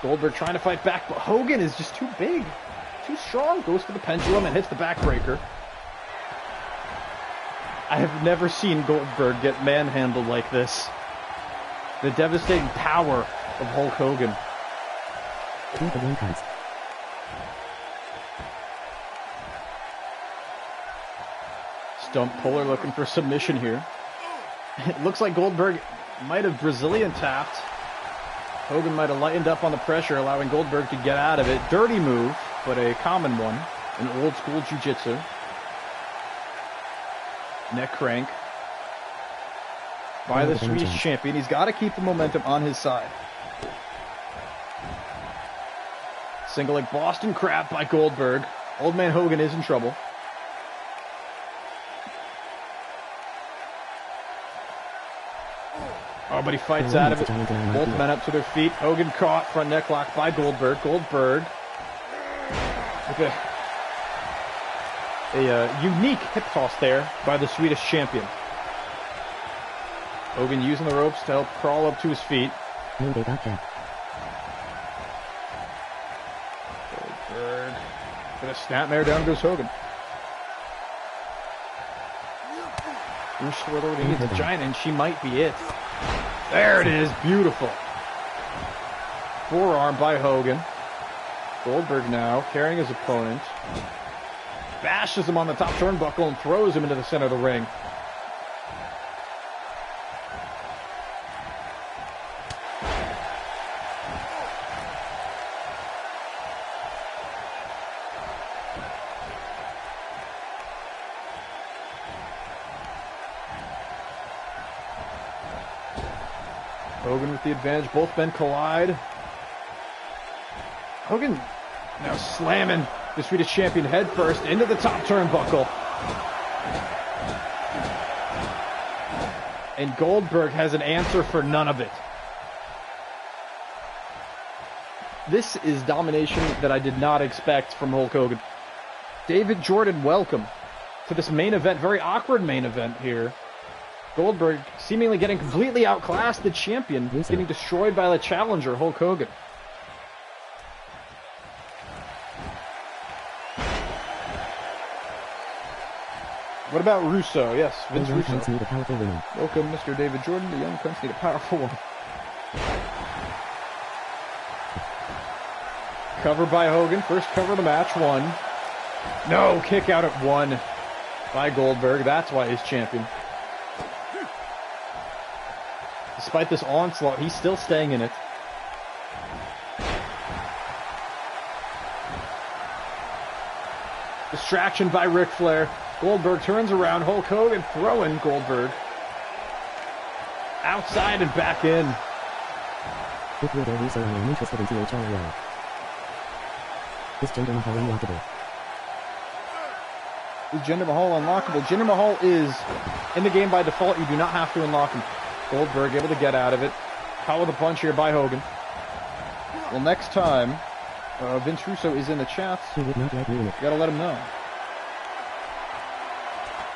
Goldberg trying to fight back, but Hogan is just too big. Too strong. Goes for the pendulum and hits the backbreaker. I have never seen Goldberg get manhandled like this. The devastating power of Hulk Hogan. Stump puller looking for submission here. It looks like Goldberg might have Brazilian tapped. Hogan might have lightened up on the pressure, allowing Goldberg to get out of it. Dirty move, but a common one. An old school jiu-jitsu. Neck crank by the Swedish champion. He's got to keep the momentum on his side. Single leg Boston Crab by Goldberg. Old man Hogan is in trouble. Oh, but he fights out of it. Both men up to their feet. Hogan caught, front neck lock by Goldberg. Goldberg with a unique hip toss there by the Swedish champion. Hogan using the ropes to help crawl up to his feet. Goldberg with a snapmare, down goes Hogan. He needs a giant, and she might be it. There it is, beautiful. Forearm by Hogan. Goldberg now carrying his opponent. Bashes him on the top turnbuckle and throws him into the center of the ring. Hogan with the advantage. Both men collide. Hogan now slamming the Swedish champion head first into the top turnbuckle. And Goldberg has an answer for none of it. This is domination that I did not expect from Hulk Hogan. David Jordan, welcome to this main event. Very awkward main event here. Goldberg seemingly getting completely outclassed, the champion getting destroyed by the challenger, Hulk Hogan. What about Russo? Yes, Vince Russo. Welcome, Mr. David Jordan. The young cunts need a powerful one. Cover by Hogan. First cover of the match. One. No, kick out at one by Goldberg. That's why he's champion. Despite this onslaught, he's still staying in it. distraction by Ric Flair. Goldberg turns around. Hulk Hogan throwing Goldberg. Outside and back in. With Russo, I am interested in THRL. Is Jinder Mahal unlockable? Is Jinder Mahal unlockable? Jinder Mahal is in the game by default. You do not have to unlock him. Goldberg able to get out of it. Caught with a punch here by Hogan. Well, next time Vince Russo is in the chat, He would not let me in it. you gotta let him know.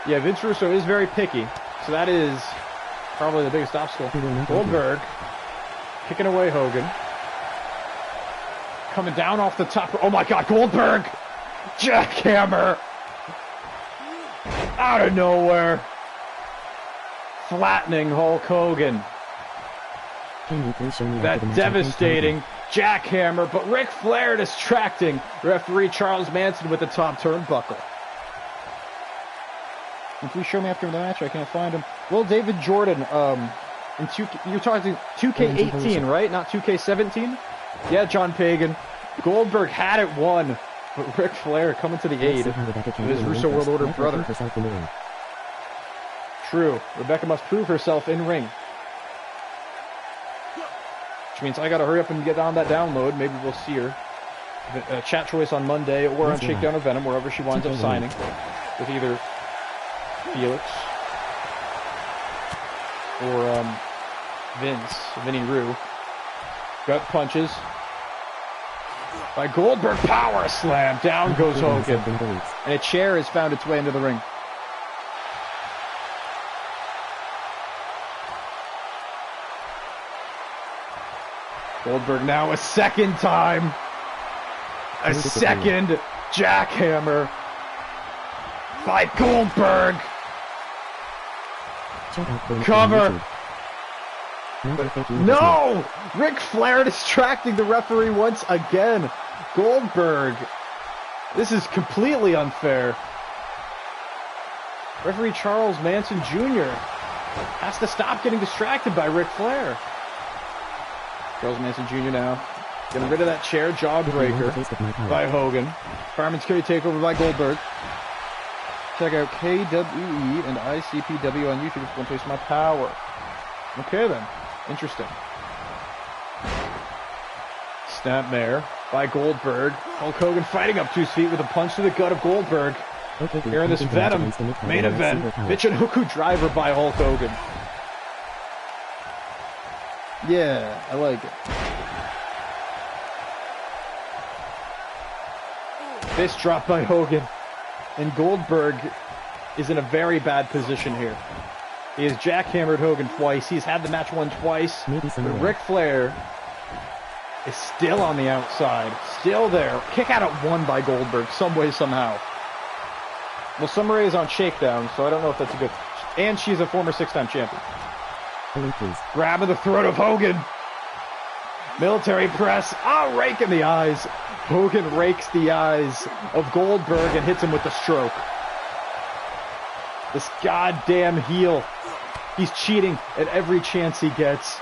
Yeah, Vince Russo is very picky, so that is probably the biggest obstacle. Goldberg kicking away Hogan. Coming down off the top. Oh my God, Goldberg! Jackhammer! Out of nowhere. Flattening Hulk Hogan. Can you please show me That after the match? devastating jackhammer, but Ric Flair distracting referee Charles Manson with the top turnbuckle. And please show me after the match. I can't find him. Well, David Jordan, you're talking 2K18, right? Not 2K17? Yeah, John Pagan. Goldberg had it won, but Ric Flair coming to the aid of his Russo World Order brother. True. Rebecca must prove herself in ring. Which means I gotta hurry up and get on that download. Maybe we'll see her. Chat choice on Monday or on Shakedown or Venom, wherever she winds up signing. With either Felix or Vinny Rue. Gut punches. By Goldberg, power slam. Down goes Hogan. And a chair has found its way into the ring. Goldberg now a second time. A second jackhammer by Goldberg. Cover. No! Ric Flair distracting the referee once again. Goldberg. This is completely unfair. Referee Charles Manson Jr. has to stop getting distracted by Ric Flair. Charles Manson Jr. now getting rid of that chair, jawbreaker by Hogan. Fireman's Carry takeover by Goldberg. Check out KWE and ICPW on YouTube if you want to taste my power. Okay then, interesting. Snapmare by Goldberg. Hulk Hogan fighting up to his feet with a punch to the gut of Goldberg. Here in this Venom main event, Michinoku driver by Hulk Hogan. Yeah, I like it. Fist drop by Hogan. And Goldberg is in a very bad position here. He has jackhammered Hogan twice. He's had the match won twice. But Ric Flair is still on the outside. Still there. Kick out at one by Goldberg, some way, somehow. Well, Summer Rae is on Shakedown, so I don't know if that's a good... And she's a former 6-time champion. Grabbing the throat of Hogan. Military press. Ah, rake in the eyes. Hogan rakes the eyes of Goldberg and hits him with the stroke. This goddamn heel. He's cheating at every chance he gets.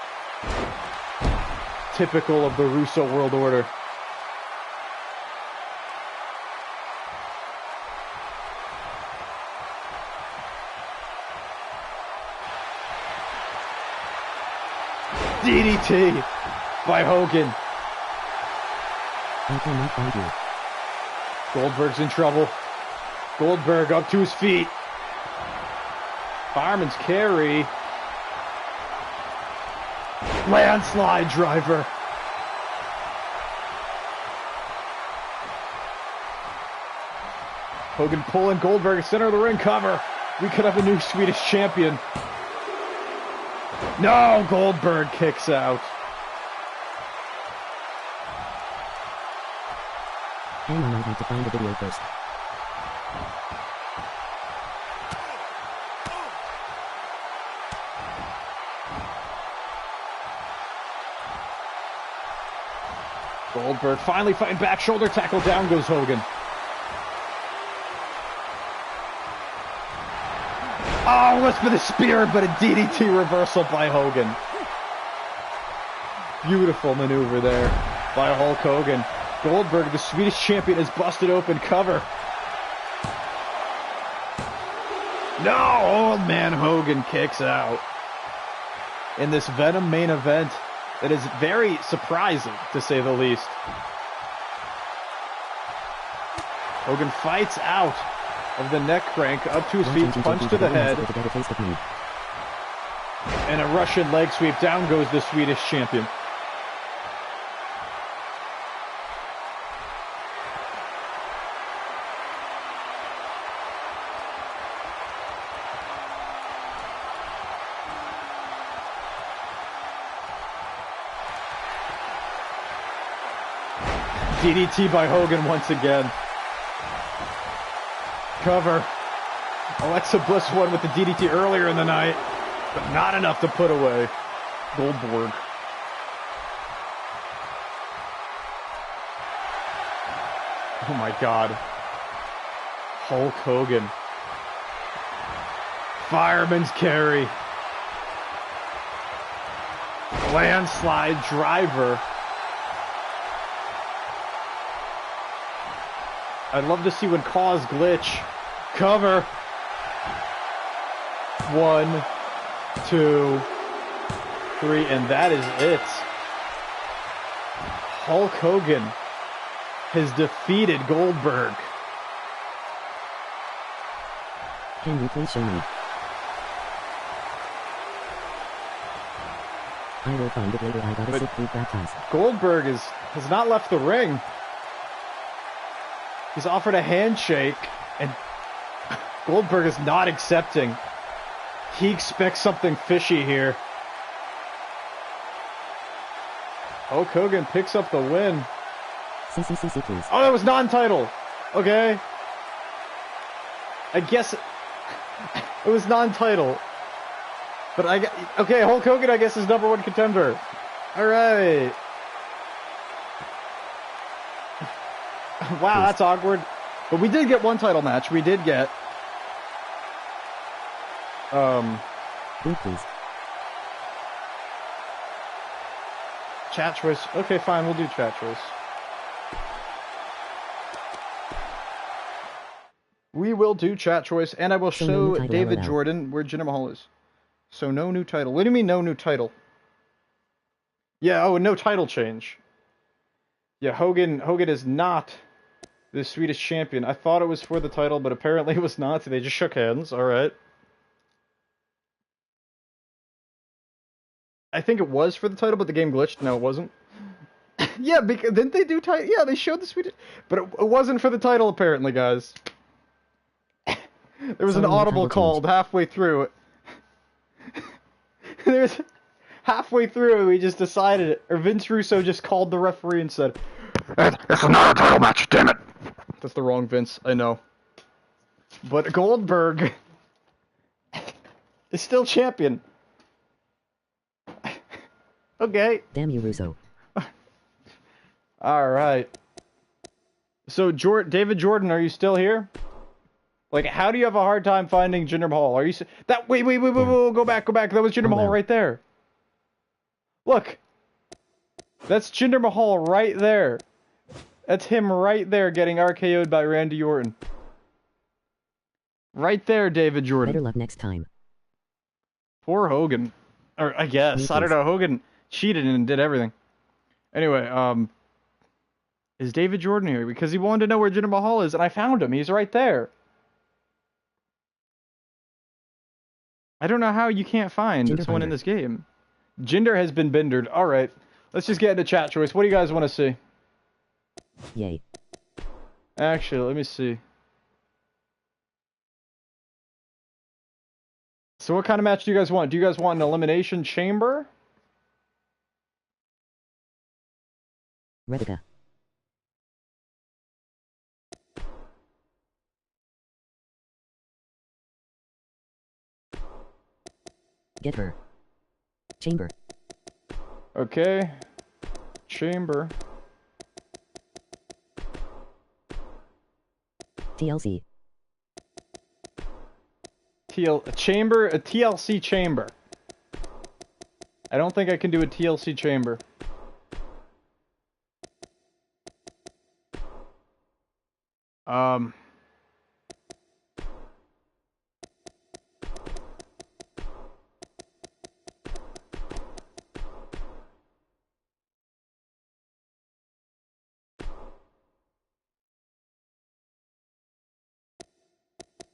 Typical of the Russo World Order. DDT by Hogan. I cannot find you. Goldberg's in trouble. Goldberg up to his feet. Fireman's Carry. Landslide driver. Hogan pulling Goldberg center of the ring cover. We could have a new Swedish champion. No, Goldberg kicks out. Hang on, I have to find the video first. Goldberg finally fighting back, shoulder tackle, down goes Hogan. Oh, what's for the spear, but a DDT reversal by Hogan. Beautiful maneuver there by Hulk Hogan. Goldberg, the Swedish champion, is busted open. Cover. No, old man Hogan kicks out. In this Venom main event, that is very surprising, to say the least. Hogan fights out of the neck crank, up to his feet, punch to the head, and a Russian leg sweep. Down goes the Swedish champion. DDT by Hogan once again. Cover. Alexa Bliss won with the DDT earlier in the night, but not enough to put away Goldberg. Oh my God. Hulk Hogan. Fireman's carry. Landslide driver. I'd love to see when Cause glitch. Cover. 1, 2, 3, and that is it. Hulk Hogan has defeated Goldberg. Can you please show me? I will find it later. I got a sick food baptized. Goldberg has not left the ring. He's offered a handshake, and Goldberg is not accepting. He expects something fishy here. Hulk Hogan picks up the win. CCCC, please. Oh, that was non-title. Okay. I guess it was non-title. But okay, Hulk Hogan, I guess, is #1 contender. All right. Wow, that's awkward. But we did get one title match. We did get Please. chat choice. Okay, fine, we'll do chat choice. We will do chat choice, and I will show David Jordan where Jinder Mahal is. So no new title. What do you mean no new title? Yeah, oh, no title change. Yeah, Hogan is not the Swedish champion. I thought it was for the title, but apparently it was not. They just shook hands. All right. I think it was for the title, but the game glitched. No, it wasn't. Yeah, because didn't they do title? Yeah, they showed the Swedish, but it wasn't for the title apparently, guys. There was an audible called halfway through. There's halfway through, we just decided it, or Vince Russo just called the referee and said, "This is not a title match, damn it." That's the wrong Vince, I know. But Goldberg is still champion. Okay. Damn you, Russo. All right. So, David Jordan, are you still here? Like, how do you have a hard time finding Jinder Mahal? Are you that? Wait, go back. That was Jinder Mahal right there. Look, that's Jinder Mahal right there. That's him right there getting RKO'd by Randy Orton. Right there, David Jordan. Better luck next time. Poor Hogan. Or, I guess. I don't know. Hogan cheated and did everything. Anyway, is David Jordan here? Because he wanted to know where Jinder Mahal is, and I found him. He's right there. I don't know how you can't find someone in this game. Jinder has been bindered. Alright. Let's just get into chat choice. What do you guys want to see? Yay. Actually, let me see. So what kind of match do you guys want? Do you guys want an elimination chamber? Rebecca. Get her. Chamber. Okay. Chamber. TLC. A TLC chamber. I don't think I can do a TLC chamber.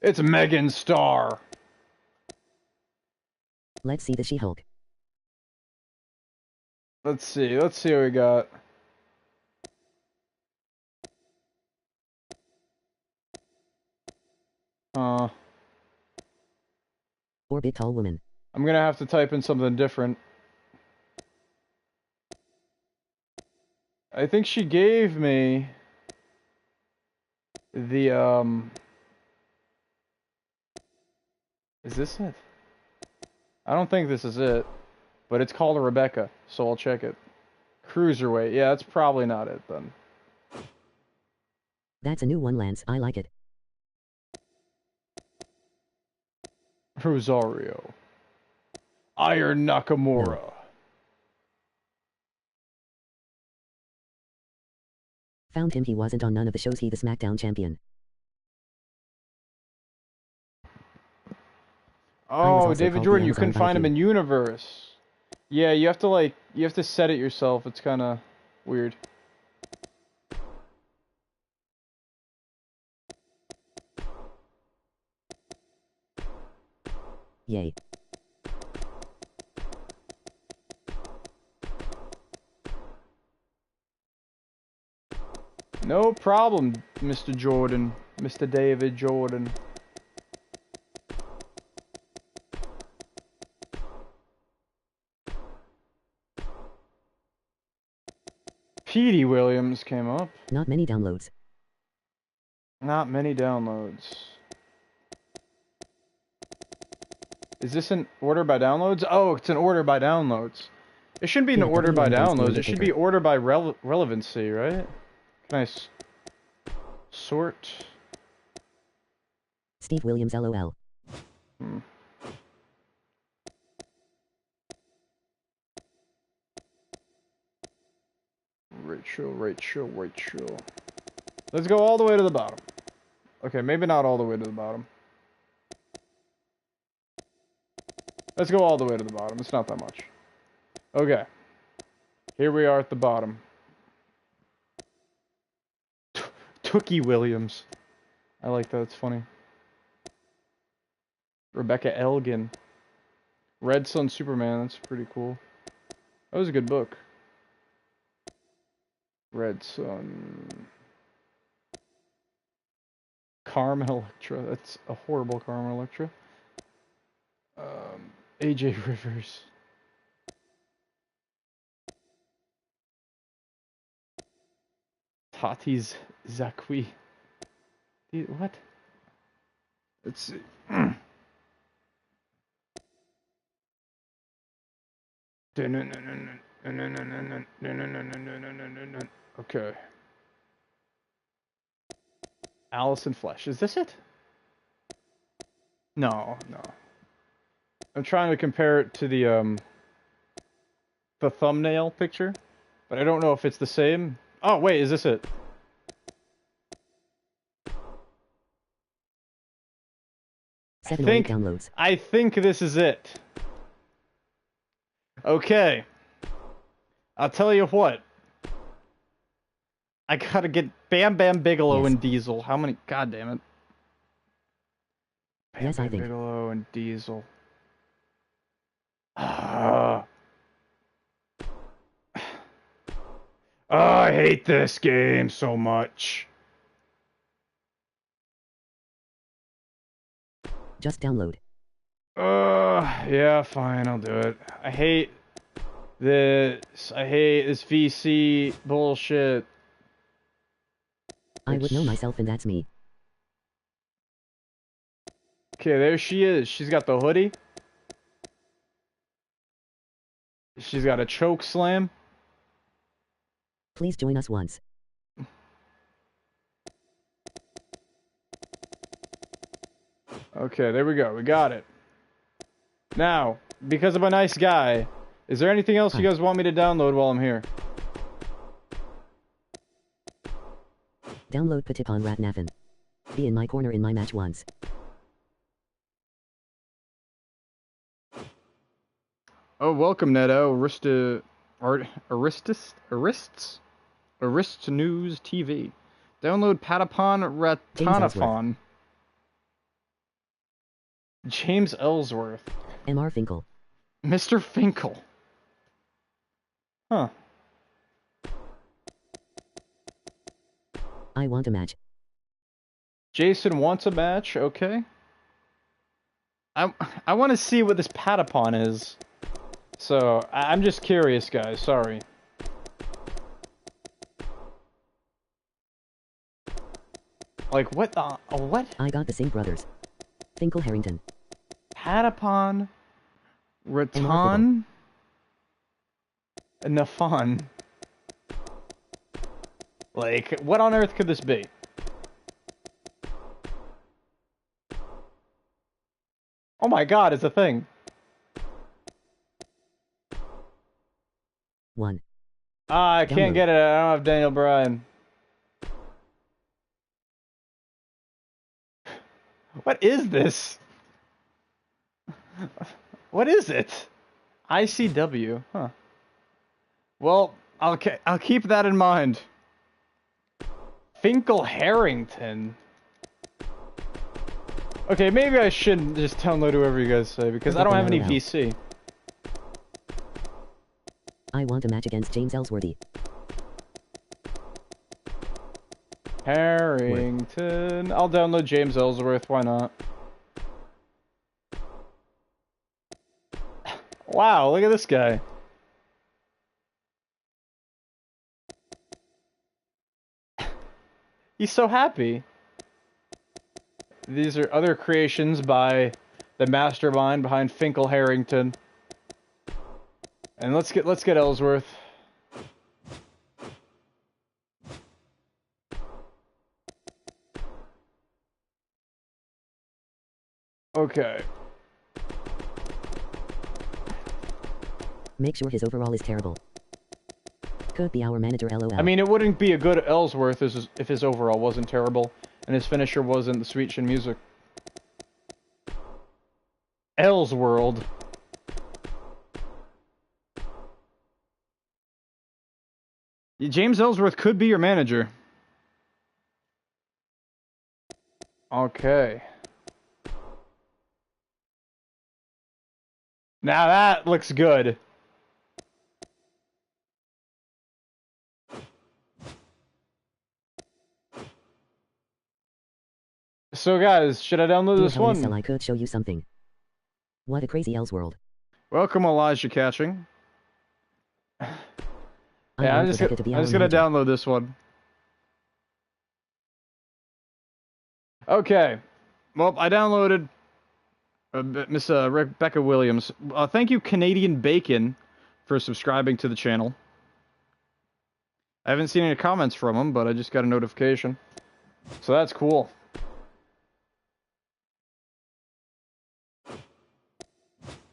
It's Megan Starr. Let's see the She-Hulk. Let's see what we got. Or big tall woman. I'm gonna have to type in something different. I think she gave me the, is this it? I don't think this is it, but it's called a Rebecca, so I'll check it. Cruiserweight, yeah, that's probably not it then. That's a new one, Lance. I like it. Rosario. Iron Nakamura. No. Found him. He wasn't on none of the shows. He the SmackDown champion. Oh, David Jordan, you couldn't Amazon find him Viking. in Universe. Yeah, you have to set it yourself. It's kind of weird. Yay. No problem, Mr. Jordan. Mr. David Jordan. Petey Williams came up. Not many downloads. Not many downloads. Is this an order by downloads? Oh, it's an order by downloads. It shouldn't be an Yeah, order by WM downloads. the It should taker. be order by relevancy, right? Can I sort? Steve Williams LOL. Rachel. Let's go all the way to the bottom. Okay, maybe not all the way to the bottom. Let's go all the way to the bottom. It's not that much. Okay. Here we are at the bottom. Tookie Williams. I like that. It's funny. Rebecca Elgin. Red Sun Superman. That's pretty cool. That was a good book. Red Sun. Carmen Electra. That's a horrible Carmen Electra. AJ Rivers. Tati's Zakwi. What? Let's see. Okay. Allison Flesh. Is this it? No. I'm trying to compare it to the thumbnail picture, but I don't know if it's the same. Oh, wait, is this it? Seven or eight downloads. I think this is it. Okay. I'll tell you what. I gotta get Bam Bam Bigelow and Diesel. How many? God damn it. Bam Bam Bigelow and Diesel. I hate this game so much. Just download. Yeah, fine, I'll do it. I hate this. I hate this VC bullshit. I would know myself, and that's me. Okay, there she is. She's got the hoodie. She's got a choke slam. Please join us once. Okay, there we go. We got it. Now, because I'm a nice guy, is there anything else you guys want me to download while I'm here? Download Patipon Ratnafin. Be in my corner in my match once. Oh, welcome, Neto. Arist News TV. Download Patapon Ratanafon. James Ellsworth. MR Finkel. Mr. Finkel. Huh. I want a match. Jason wants a match, okay. I want to see what this Patapon is. So, I'm just curious, guys, sorry. Like, what the... what? I got the same brothers. Finkel Harrington. Patapon... Raton... Nafon. Like, what on earth could this be? Oh my god, it's a thing. 1. Ah, I can't Download. get it. I don't have Daniel Bryan. What is this? What is it? ICW, huh? Well, I'll keep that in mind. Finkel Harrington. Okay, maybe I shouldn't just download whoever you guys say because I don't have any VC. I want a match against James Ellsworthy. Harrington. I'll download James Ellsworth. Why not? Wow, look at this guy. He's so happy. These are other creations by the mastermind behind Finkel Harrington. And let's get Ellsworth. Okay. Make sure his overall is terrible. Could be our manager LOL. I mean, it wouldn't be a good Ellsworth if his overall wasn't terrible and his finisher wasn't the sweet chin music. Ellsworld. James Ellsworth could be your manager. Okay. Now that looks good. So guys, should I download this one? I could show you something. What a crazy Ellsworld. Welcome, Elijah Catching. Yeah, I'm just gonna download this one. Okay. Well, I downloaded Miss Rebecca Williams. Thank you, Canadian Bacon, for subscribing to the channel. I haven't seen any comments from him, but I just got a notification. So that's cool.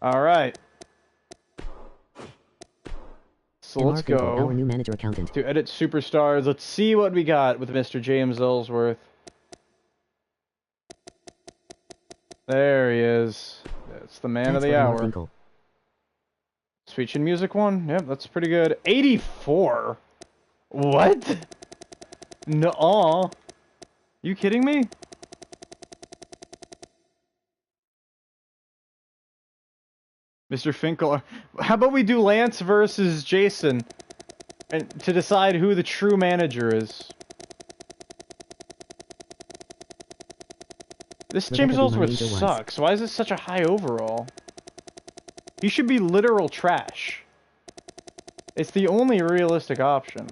Alright. So let's go our new manager accountant. to edit superstars. Let's see what we got with Mr. James Ellsworth. There he is. That's the man of the hour. Finkel. Sweet Chin Music one? Yep, that's pretty good. 84? What? Nuh-uh. You kidding me? Mr. Finkel. How about we do Lance versus Jason and to decide who the true manager is? This James Ellsworth sucks. Why is it such a high overall? He should be literal trash. It's the only realistic option.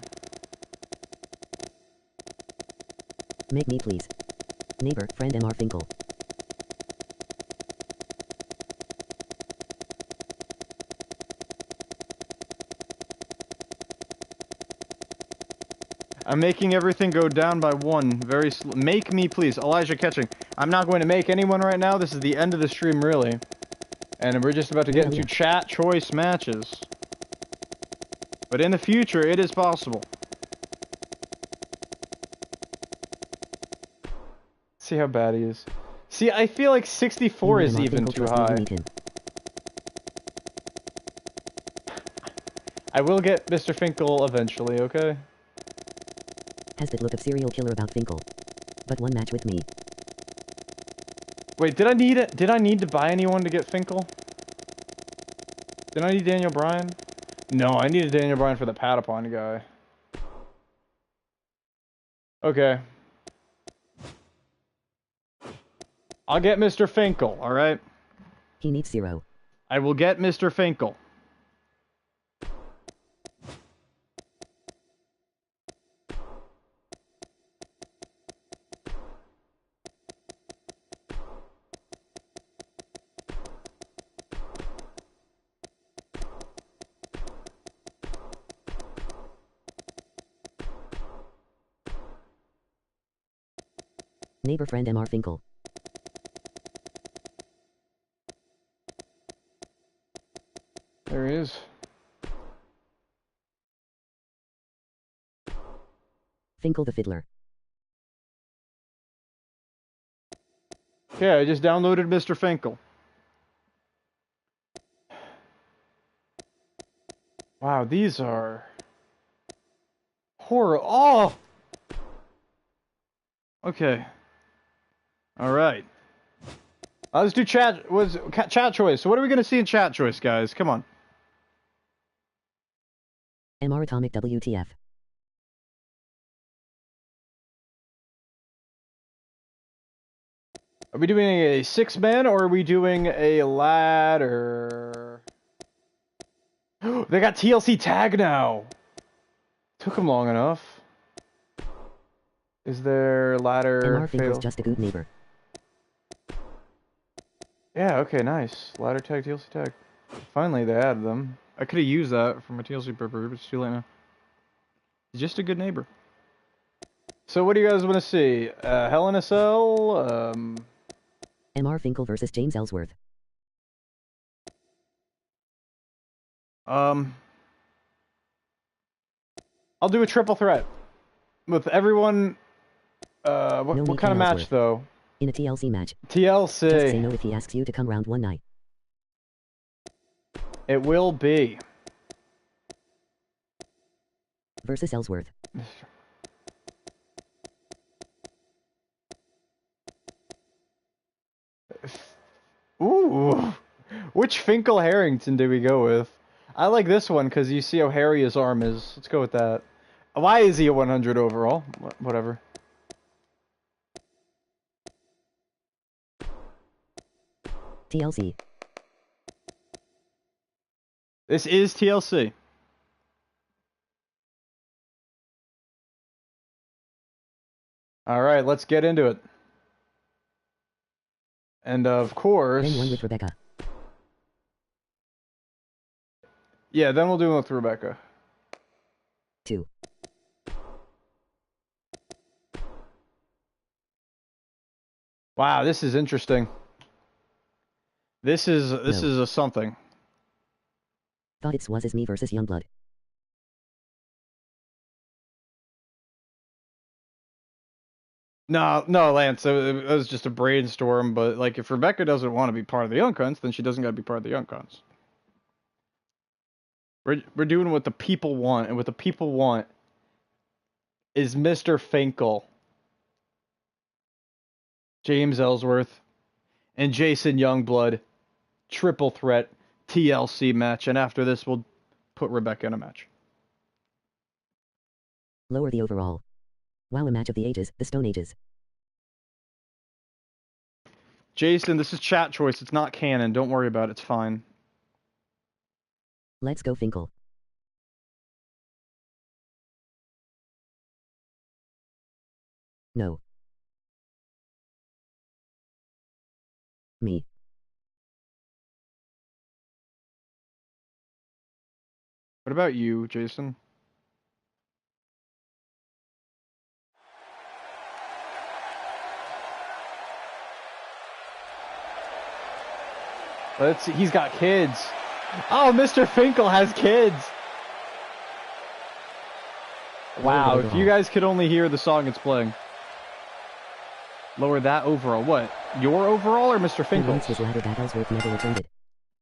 Make me please. Neighbor, friend MR Finkel. I'm making everything go down by 1. Very slow. Make me, please. Elijah Catching. I'm not going to make anyone right now. This is the end of the stream, really. And we're just about to get into chat choice matches. But in the future, it is possible. See how bad he is. See, I feel like 64 is even too high. I will get Mr. Finkel eventually, okay? Has that look of serial killer about Finkel. But one match with me. Wait, did I need it? Did I need to buy anyone to get Finkel? Did I need Daniel Bryan? No, I needed Daniel Bryan for the Patapon guy. Okay. I'll get Mr. Finkel, alright? He needs 0. I will get Mr. Finkel. Neighbor friend MR Finkel. There he is. Finkel the Fiddler. Okay, I just downloaded Mr. Finkel. Wow, these are horror. Oh! Okay. Alright. Let's do chat choice. So what are we gonna see in chat choice, guys? Come on. MR Atomic WTF. Are we doing a 6-man or are we doing a ladder? They got TLC tag now. Took them long enough. Is there ladder? MR Finkel's just a good neighbor. Yeah, okay, nice. Ladder tag, TLC tag. Finally, they added them. I could have used that for my TLC purpose, but it's too late now. He's just a good neighbor. So what do you guys want to see? Hell in a Cell? MR Finkel versus James Ellsworth. I'll do a triple threat. With everyone... what kind of match, though? In a TLC match. TLC. Just say no if he asks you to come round one night. It will be. Versus Ellsworth. Ooh. Which Finkel Harrington do we go with? I like this one because you see how hairy his arm is. Let's go with that. Why is he a 100 overall? Whatever. TLC. This is TLC. Alright, let's get into it. And of course... Then one with Rebecca. Yeah, then we'll do one with Rebecca. 2. Wow, this is interesting. This is a something. Thought it was me versus Youngblood. No, Lance, it was just a brainstorm, but like if Rebecca doesn't want to be part of the Young Cons, then she doesn't got to be part of the Young Cons. We're doing what the people want, and what the people want is Mr. Finkel, James Ellsworth, and Jason Youngblood, triple threat TLC match, and after this we'll put Rebecca in a match. Lower the overall. Wow, a match of the ages, the Stone Ages. Jason, this is chat choice, it's not canon, don't worry about it, it's fine. Let's go Finkel. No. Me. What about you, Jason? Let's see, he's got kids. Oh, Mr. Finkel has kids. Wow, if you guys could only hear the song it's playing. Lower that overall. What? Your overall or Mr. Finkel's? His ladder that Ellsworth never returned it.